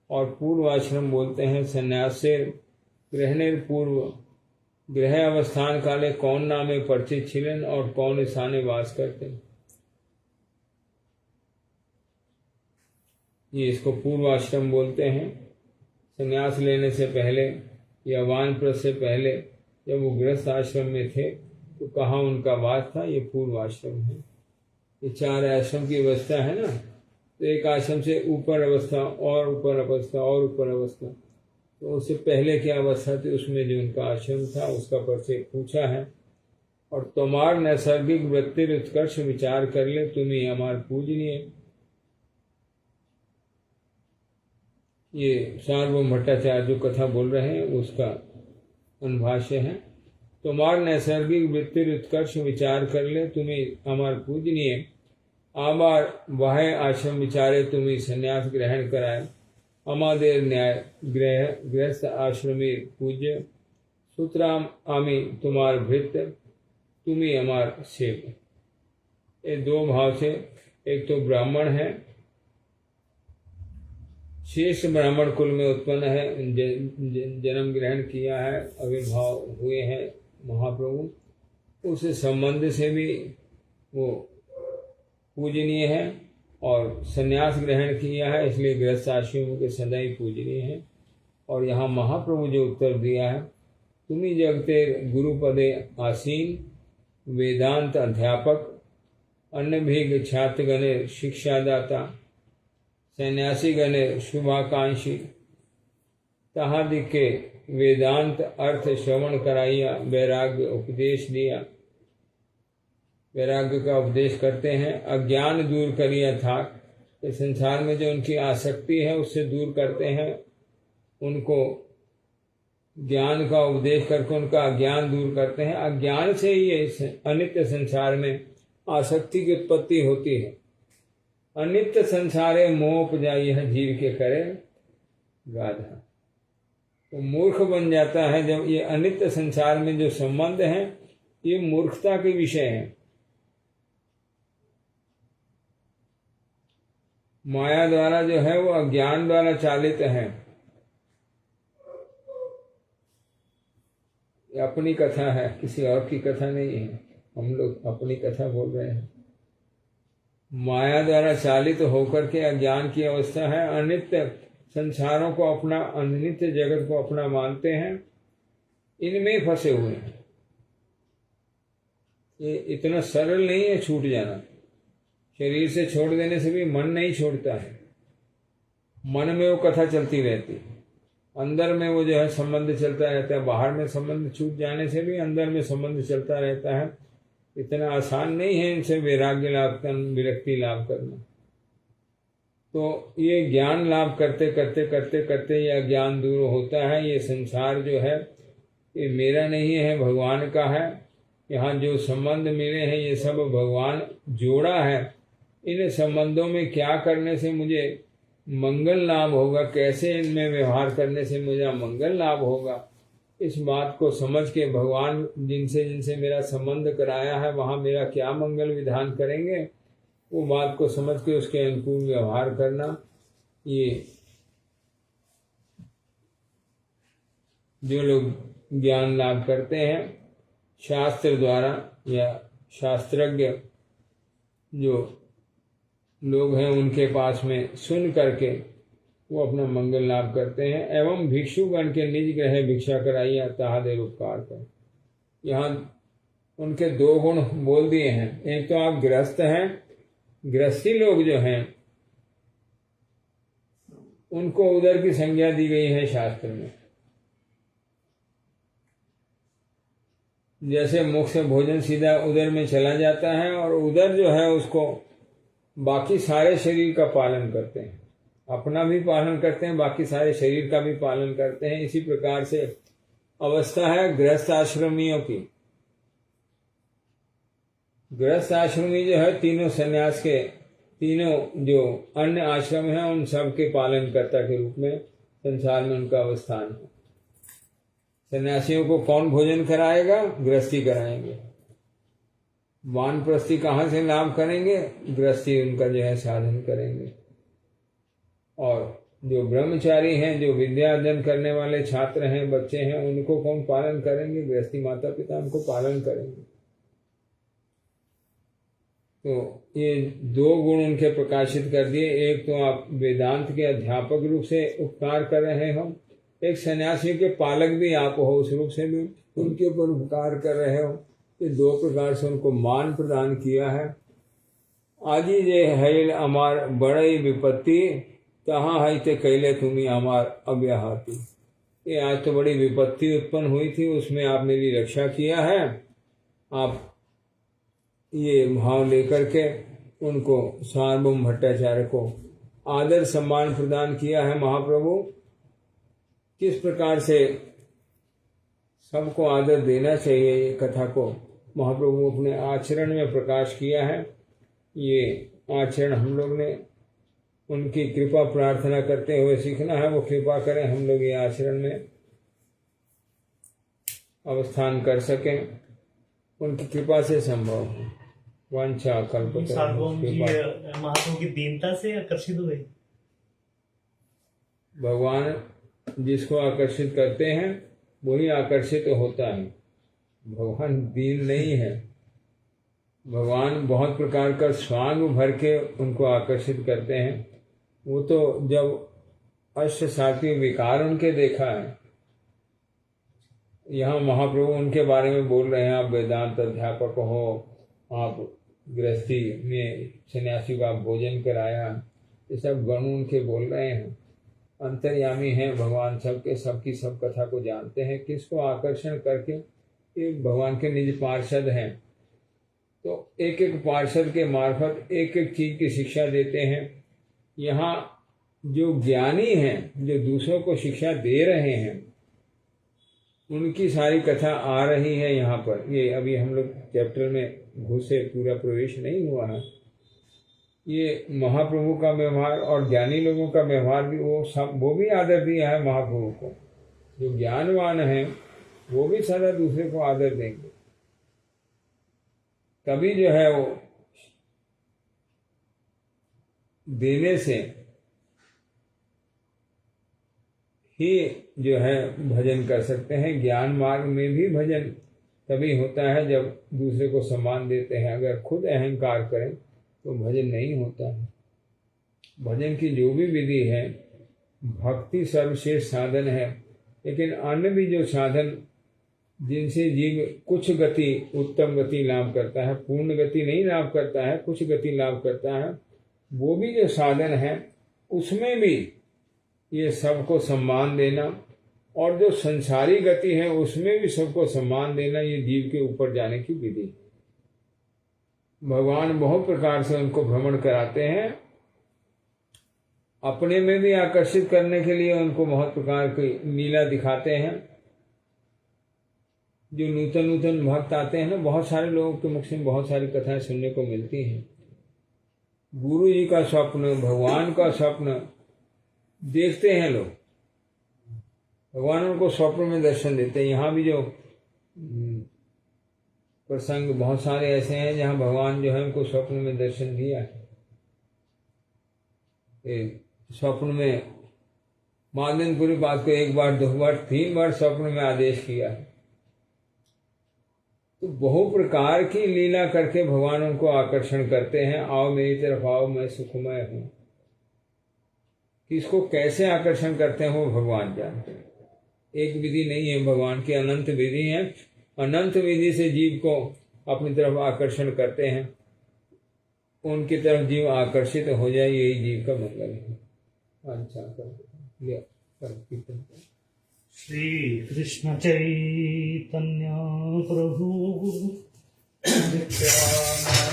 और पूर्व आश्रम बोलते हैं संन्यास से ग्रहणेर पूर्व गृह अवस्थान काले कौन नामे परिचित छिलन और कौन स्थाने वास करते। ये इसको पूर्व आश्रम बोलते हैं। संन्यास लेने से पहले या वानप्रस्थ से पहले जब वो गृहस्थ आश्रम में थे तो कहाँ उनका वास था, ये पूर्व आश्रम है। ये 4 आश्रम की अवस्था है ना, तो एक आश्रम से ऊपर अवस्था और ऊपर अवस्था और ऊपर अवस्था, तो उससे पहले क्या अवस्था थी उसमें जो उनका आश्रम था उसका परिचय पूछा है। और तुम्हार नैसर्गिक वृत्ति उत्कर्ष विचार कर ले तुम्हें हमार पूजनीय। ये सार्वभौम भट्टाचार्य जो कथा बोल रहे हैं उसका अनुभाष्य है। तुम्हार नैसर्गिक वृत्ति उत्कर्ष विचार कर ले तुम्हें हमार पूजनीय। आबार वह आश्रम विचारे तुम्हें संन्यास ग्रहण कराए। अमादेर न्याय गृहस्थ आश्रमी पूज्य। सूत्राम आमी तुम्हार भृत्य तुम्हें हमार सेव। ये 2 भाव से, एक तो ब्राह्मण है, शेष ब्राह्मण कुल में उत्पन्न है, जन्म ग्रहण किया है, आविर्भाव हुए हैं महाप्रभु, उस संबंध से भी वो पूजनीय है। और संन्यास ग्रहण किया है इसलिए गृहस्थ आश्रम के सदैव पूजनीय है। और यहाँ महाप्रभु जो उत्तर दिया है, तुम्ही जगते गुरुपदे आसीन वेदांत अध्यापक अन्य भी छात्रगणे शिक्षादाता सन्यासी गणे शुभाकांक्षी तहादिक के वेदांत अर्थ श्रवण कराइया वैराग्य उपदेश दिया। वैराग्य का उपदेश करते हैं। अज्ञान दूर करिया था, इस संसार में जो उनकी आसक्ति है उससे दूर करते हैं, उनको ज्ञान का उपदेश करके उनका अज्ञान दूर करते हैं। अज्ञान से ही इस अनित्य संसार में आसक्ति की उत्पत्ति होती है। अनित्य संसारे मोह उपजाई है जीव के करे गाधा। तो मूर्ख बन जाता है जब ये अनित्य संसार में जो संबंध है ये मूर्खता के विषय है। माया द्वारा जो है वो अज्ञान द्वारा चालित है। ये अपनी कथा है, किसी और की कथा नहीं है, हम लोग अपनी कथा बोल रहे हैं। माया द्वारा चालित होकर के अज्ञान की अवस्था है। अनित्य संसारों को अपना, अनित्य जगत को अपना मानते हैं, इनमें फंसे हुए हैं। ये इतना सरल नहीं है छूट जाना। शरीर से छोड़ देने से भी मन नहीं छोड़ता है, मन में वो कथा चलती रहती है, अंदर में वो जो है संबंध चलता रहता है। बाहर में संबंध छूट जाने से भी अंदर में संबंध चलता रहता है। इतना आसान नहीं है इनसे वैराग्य लाभ करना, विरक्ति लाभ करना। तो ये ज्ञान लाभ करते करते करते करते ये अज्ञान दूर होता है। ये संसार जो है ये मेरा नहीं है, भगवान का है। यहाँ जो संबंध मिले हैं ये सब भगवान जोड़ा है। इन संबंधों में क्या करने से मुझे मंगल लाभ होगा, कैसे इनमें व्यवहार करने से मुझे मंगल लाभ होगा, इस बात को समझ के भगवान जिनसे जिनसे मेरा संबंध कराया है वहाँ मेरा क्या मंगल विधान करेंगे, वो बात को समझ के उसके अनुकूल व्यवहार करना, ये जो लोग ज्ञान लाभ करते हैं शास्त्र द्वारा या शास्त्रज्ञ जो लोग हैं उनके पास में सुन करके वो अपना मंगल लाभ करते हैं। एवं भिक्षुगण के निज ग्रह भिक्षा कराइए ताहादेर उपकार कर। यहाँ उनके दो गुण बोल दिए हैं। एक तो आप गृहस्थ हैं, गृहस्थी लोग जो हैं उनको उदर की संज्ञा दी गई है शास्त्र में। जैसे मुख से भोजन सीधा उदर में चला जाता है और उदर जो है उसको बाकी सारे शरीर का पालन करते हैं, अपना भी पालन करते हैं, बाकी सारे शरीर का भी पालन करते हैं। इसी प्रकार से अवस्था है गृहस्थ आश्रमियों की। गृहस्थ आश्रमी जो है तीनों सन्यास के, तीनों जो अन्य आश्रम हैं उन सब के पालन कर्ता के रूप में संसार में उनका अवस्थान है। सन्यासियों को कौन भोजन कराएगा? गृहस्थी कराएंगे। वानप्रस्थी कहाँ से लाभ करेंगे? गृहस्थी उनका जो है साधन करेंगे। और जो ब्रह्मचारी हैं, जो विद्या अर्जन करने वाले छात्र हैं, बच्चे हैं, उनको कौन पालन करेंगे? गृहस्थी माता पिता उनको पालन करेंगे। तो ये दो गुण उनके प्रकाशित कर दिए। एक तो आप वेदांत के अध्यापक रूप से उपकार कर रहे हो, एक सन्यासी के पालक भी आप हो, उस रूप से भी उनके ऊपर उपकार कर रहे हो। ये दो प्रकार से उनको मान प्रदान किया है। आजी जे हैल अमार बड़ई विपत्ति तहाँ है ते कैले तुम्हें अमार अव्याहति। ये आज तो बड़ी विपत्ति उत्पन्न हुई थी, उसमें आप मेरी रक्षा किया है। आप ये भाव लेकर के उनको सार्वभौम भट्टाचार्य को आदर सम्मान प्रदान किया है। महाप्रभु किस प्रकार से सबको आदर देना चाहिए, ये कथा को महाप्रभु अपने आचरण में प्रकाश किया है। ये आचरण हम लोग ने उनकी कृपा प्रार्थना करते हुए सीखना है। वो कृपा करें हम लोग ये आचरण में अवस्थान कर सकें, उनकी कृपा से संभव है। वांछा कल्पतरुभ्यश्च महात्मा की दीनता से आकर्षित हुए। भगवान जिसको आकर्षित करते हैं वही आकर्षित होता है। भगवान दीन नहीं है। भगवान बहुत प्रकार का स्वांग भर के उनको आकर्षित करते हैं। वो तो जब अष्ट सात्विक विकार उनके देखा है। यहाँ महाप्रभु उनके बारे में बोल रहे हैं, आप वेदांत अध्यापक हो, आप गृहस्थी में सन्यासी का भोजन कराया, ये सब गण उनके बोल रहे हैं। अंतर्यामी हैं भगवान, सबके सबकी सब कथा को जानते हैं। किसको आकर्षण करके? ये भगवान के निज पार्षद हैं। तो एक एक पार्षद के मार्फत एक एक चीज की शिक्षा देते हैं। यहाँ जो ज्ञानी हैं, जो दूसरों को शिक्षा दे रहे हैं, उनकी सारी कथा आ रही है यहाँ पर। ये अभी हम लोग चैप्टर में घुसे, पूरा प्रवेश नहीं हुआ है। ये महाप्रभु का व्यवहार और ज्ञानी लोगों का व्यवहार भी वो भी आदर दिया है महाप्रभु को। जो ज्ञानवान है वो भी सदा दूसरे को आदर देंगे, तभी जो है वो देने से ही जो है भजन कर सकते हैं। ज्ञान मार्ग में भी भजन तभी होता है जब दूसरे को सम्मान देते हैं। अगर खुद अहंकार करें तो भजन नहीं होता है। भजन की जो भी विधि है, भक्ति सर्वश्रेष्ठ साधन है, लेकिन अन्य भी जो साधन जिनसे जीव कुछ गति, उत्तम गति लाभ करता है, पूर्ण गति नहीं लाभ करता है, कुछ गति लाभ करता है, वो भी जो साधन है उसमें भी ये सबको सम्मान देना, और जो संसारी गति है उसमें भी सबको सम्मान देना, ये जीव के ऊपर जाने की विधि। भगवान बहुत प्रकार से उनको भ्रमण कराते हैं, अपने में भी आकर्षित करने के लिए उनको बहुत प्रकार की लीला दिखाते हैं। जो नूतन नूतन भक्त आते हैं ना, बहुत सारे लोगों के मुख से बहुत सारी कथाएं सुनने को मिलती हैं। गुरु जी का स्वप्न, भगवान का स्वप्न देखते हैं लोग, भगवान उनको स्वप्न में दर्शन देते हैं। यहाँ भी जो प्रसंग बहुत सारे ऐसे हैं जहाँ भगवान जो है उनको स्वप्न में दर्शन दिया है। स्वप्न में मादनपुरी बात को 1 बार 2 बार 3 बार स्वप्न में आदेश किया है। तो बहु प्रकार की लीला करके भगवान उनको आकर्षण करते हैं, आओ मेरी तरफ आओ, मैं सुखमय हूं। किसको कैसे आकर्षण करते हैं वो भगवान जानते हैं। एक विधि नहीं है भगवान की, अनंत विधि है। अनंत विधि से जीव को अपनी तरफ आकर्षण करते हैं, उनकी तरफ जीव आकर्षित हो जाए, यही जीव का मंगल है। अच्छा कर कीर्तन कर। श्री कृष्ण चैतन्य प्रभु नित्यानंद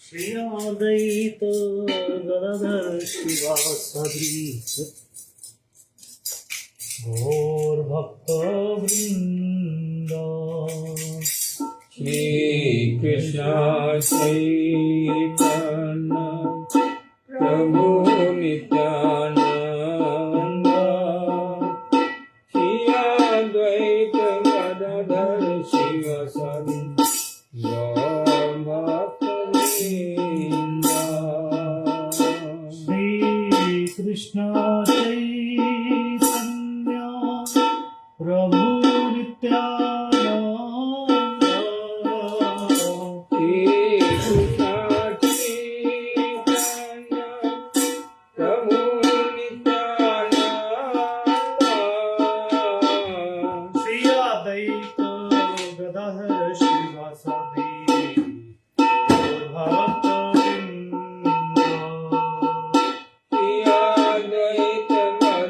श्री अद्वैत गदाधर शिवासादि गौर भक्त वृंद। श्री कृष्ण चैतन्य प्रभु नित्यानंद श्री अद्वैत गदाधर शिवासादि गौर भक्त वृंद। श्री कृष्ण चैतन्य प्रभु नित्यानंद श्री कृष्ण चैतन्य प्रभु नित्यानंद श्री अद्वैत गदाधर शिवासादि भक्त वृंद। श्री अद्वैत गदाधर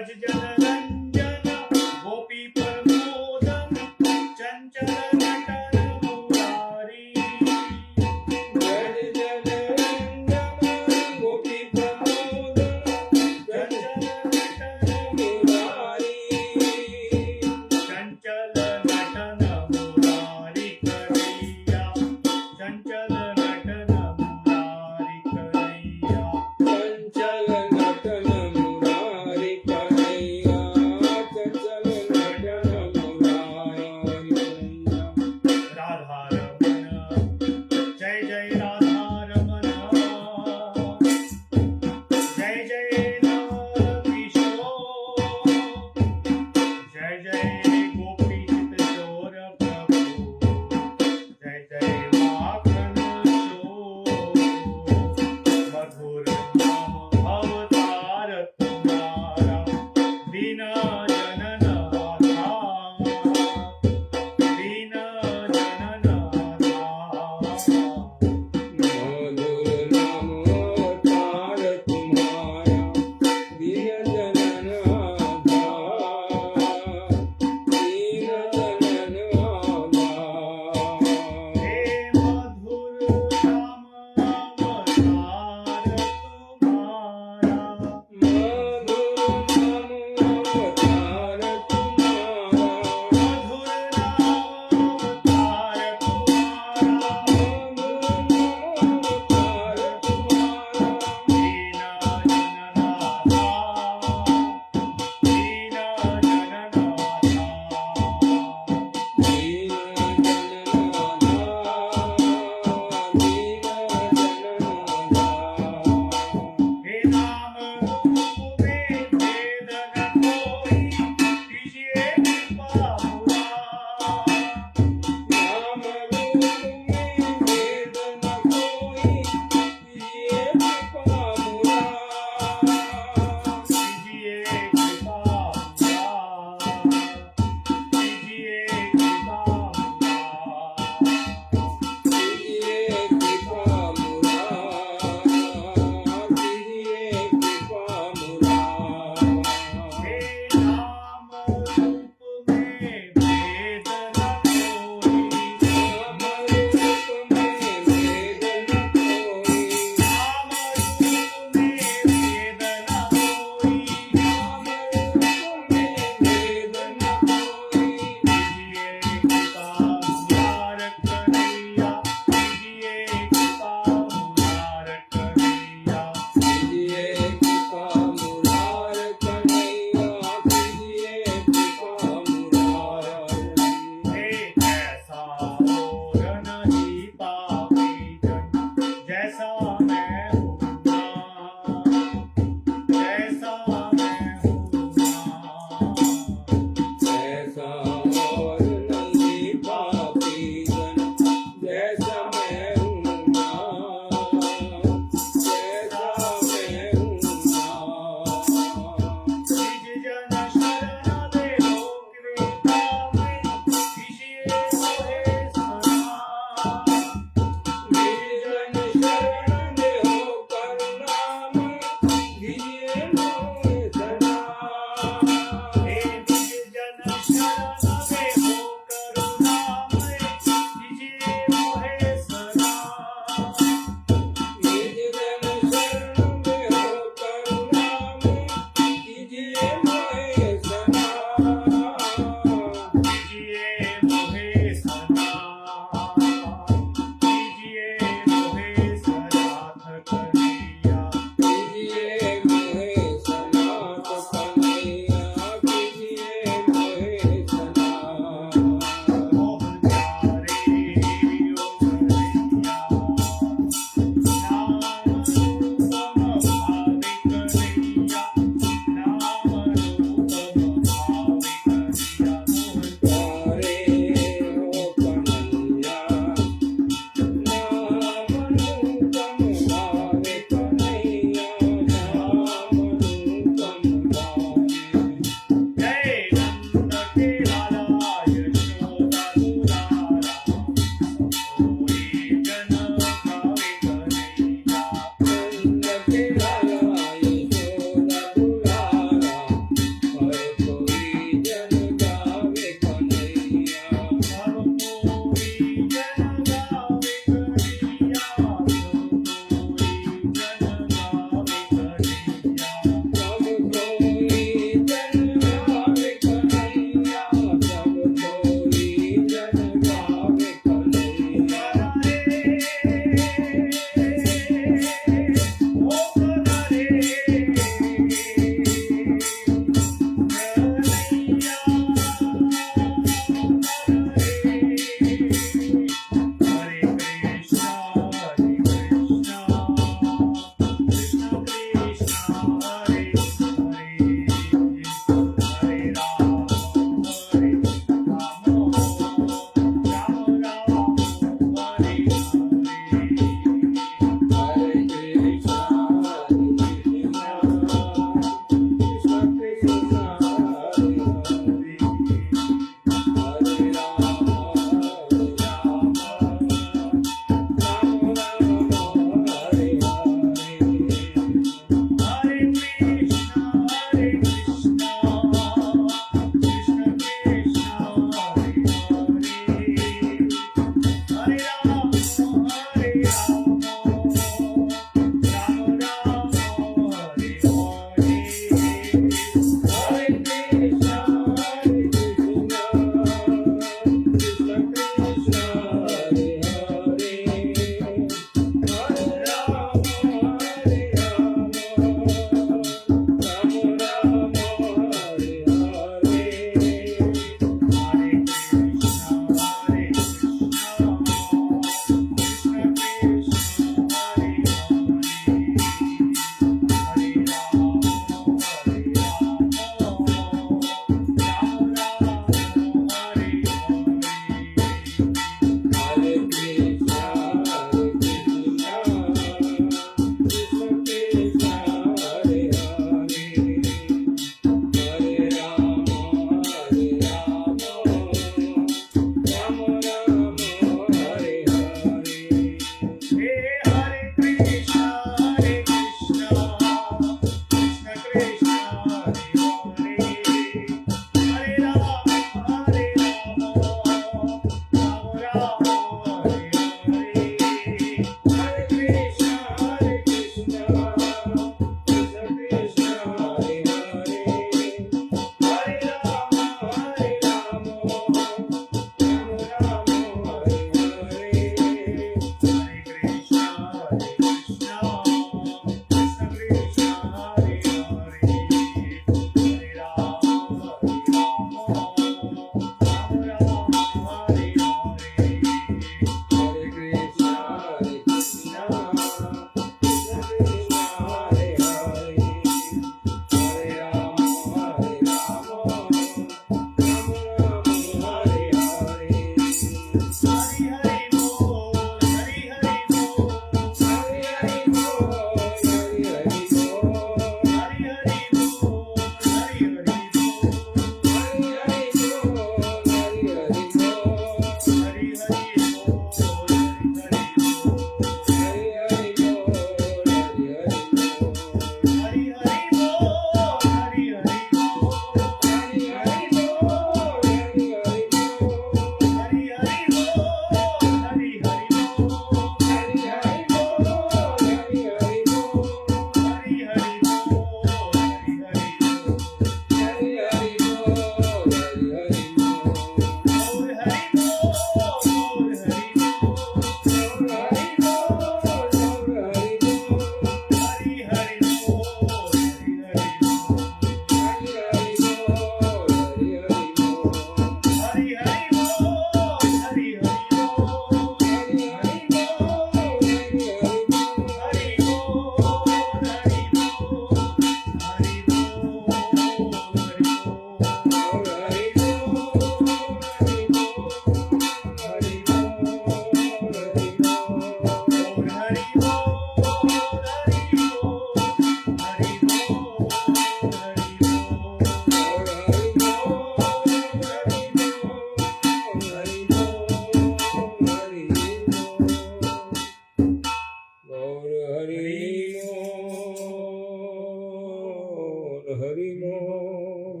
बोल हरि बोल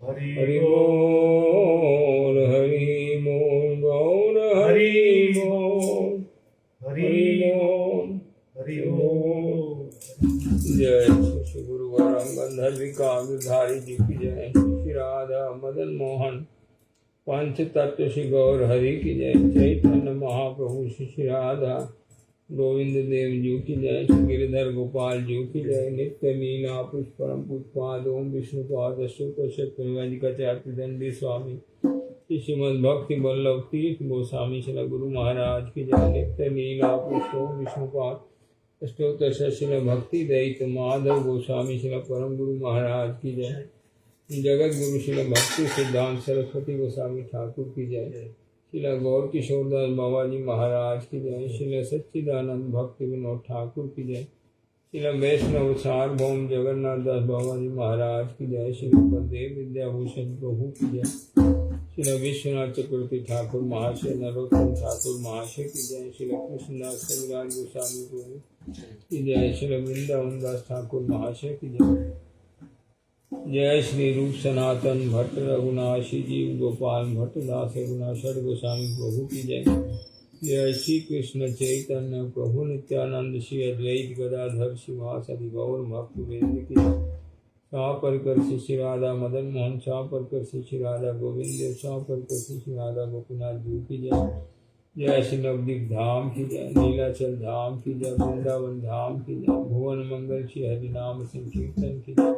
हरि हरि बोल बोल हरि बोल गौर हरि बोल हरि बोल हरि बोल जय श्री गुरु गंधर्व विकासधारी जी की जय। श्री राधा मदन मोहन पंच तत्व श्री गौर हरि की जय। चैतन्य महाप्रभु श्री राधा गोविंद देव जी की जय। श्री गिरिधर गोपाल जी की जय। नित्य लीला पुष्परम पुष्पाद ओम विष्णुपाद शतशतचार्य दंडी स्वामी श्रीमद भक्ति वल्लभ तीर्थ गोस्वामी श्री गुरु महाराज की जय। नित्य लीला पुष्प ओम विष्णुपाद अष्टोत्तर श्री भक्ति दैत माधव गोस्वामी श्री परम गुरु महाराज की जय। जगत गुरु श्री भक्ति सिद्धांत सरस्वती गोस्वामी ठाकुर की जय। श्री गौर किशोरदास बाबा जी महाराज की जय। श्री सच्चिदानंद भक्ति विनोद ठाकुर की जय। श्री वैष्णव सार्वभौम जगन्नाथ दास बाबा जी महाराज की जय। श्री बलदेव विद्याभूषण प्रभु की जय। श्री विश्वनाथ चक्रवर्ती ठाकुर महाशय नरोत्तम ठाकुर महाशय की जय। श्री कृष्णदास कविराज गोस्वामी प्रभु की जय। श्री वृंदावन दास ठाकुर महाशय की जय। जय श्री रूप सनातन भट्ट रघुनाशी जीव गोपाल भट्ट दास रघुनाथ गोस्वामी प्रभु की जय। जय श्री कृष्ण चैतन्य प्रभु नित्यानंद श्री अद्वैत गदाधर शिवासदि गौर भक्त वृंद की पर श्री राधा मदन मोहन पर श्री राधा गोविंद देव पर श्री राधा गोपीनाथ जी की जय। जय श्री नवदीप धाम की जय। नीलाचल धाम की जय। वृंदावन धाम की जय। भुवन मंगल श्री हरिनाम संकीर्तन की जय।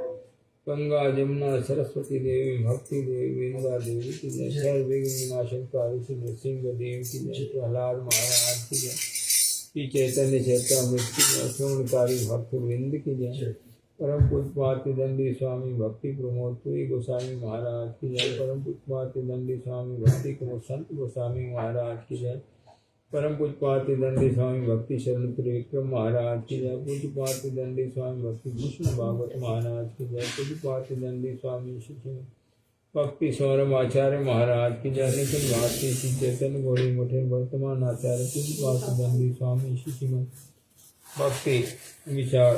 गंगा जमुना सरस्वती देवी भक्ति देवी वृंदा देवी की जय। सर्वविघ्न विनाशनकारी श्री नृसिंह देव की जय। प्रहलाद महाराज की जय। श्री चैतन्य चरितामृत की जय। श्रवणकारी भक्त वृंद की जय। परम पूज्य दंडी स्वामी भक्ति प्रमोद पुरी गोस्वामी महाराज की जय। परम पूज्य दंडी स्वामी भक्ति प्रमोद संत गोस्वामी महाराज की जय। परम पूज्य दंडी स्वामी भक्ति शरण त्रिविक्रम महाराज की जय। पूज्य दंडी स्वामी भक्ति भूषण भागवत महाराज की जय। पूज्य दंडी स्वामी श्री भक्ति सौरभ आचार्य महाराज की जय। निखिल भारती श्री चैतन्य गौरी मठे वर्तमान आचार्य पूज्य दंडी स्वामी श्रीमद भक्ति विचार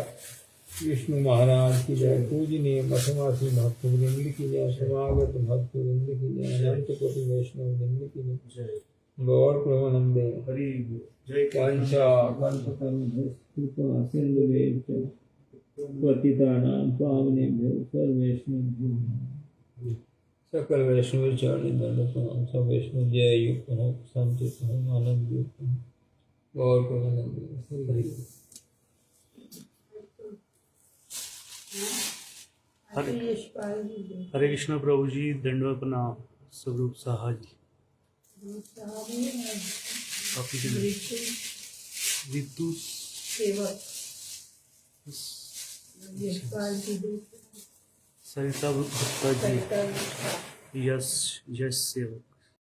विष्णु महाराज की जय। पूजनीय मठवासी भक्त वृंद की जय। समागत भक्त वृंद की जय। अनंत कोटि वैष्णव वृंद की जय। गौर प्रेमानंदे हरि जय पंचा कृपा सिंधुदेव पतितानां पावनेभ्यो सर्वैष्णवेभ्यो सकल वैष्णव चरण दंड प्रणाम। सब वैष्णव जय युक्त हो संचित हो आनंद युक्त हो। गौर प्रेमानंदे हरि हरे कृष्ण प्रभु जी दंडवत प्रणाम स्वरूप साहा जी ऋतु सरिता भट्टा जी यश सेवक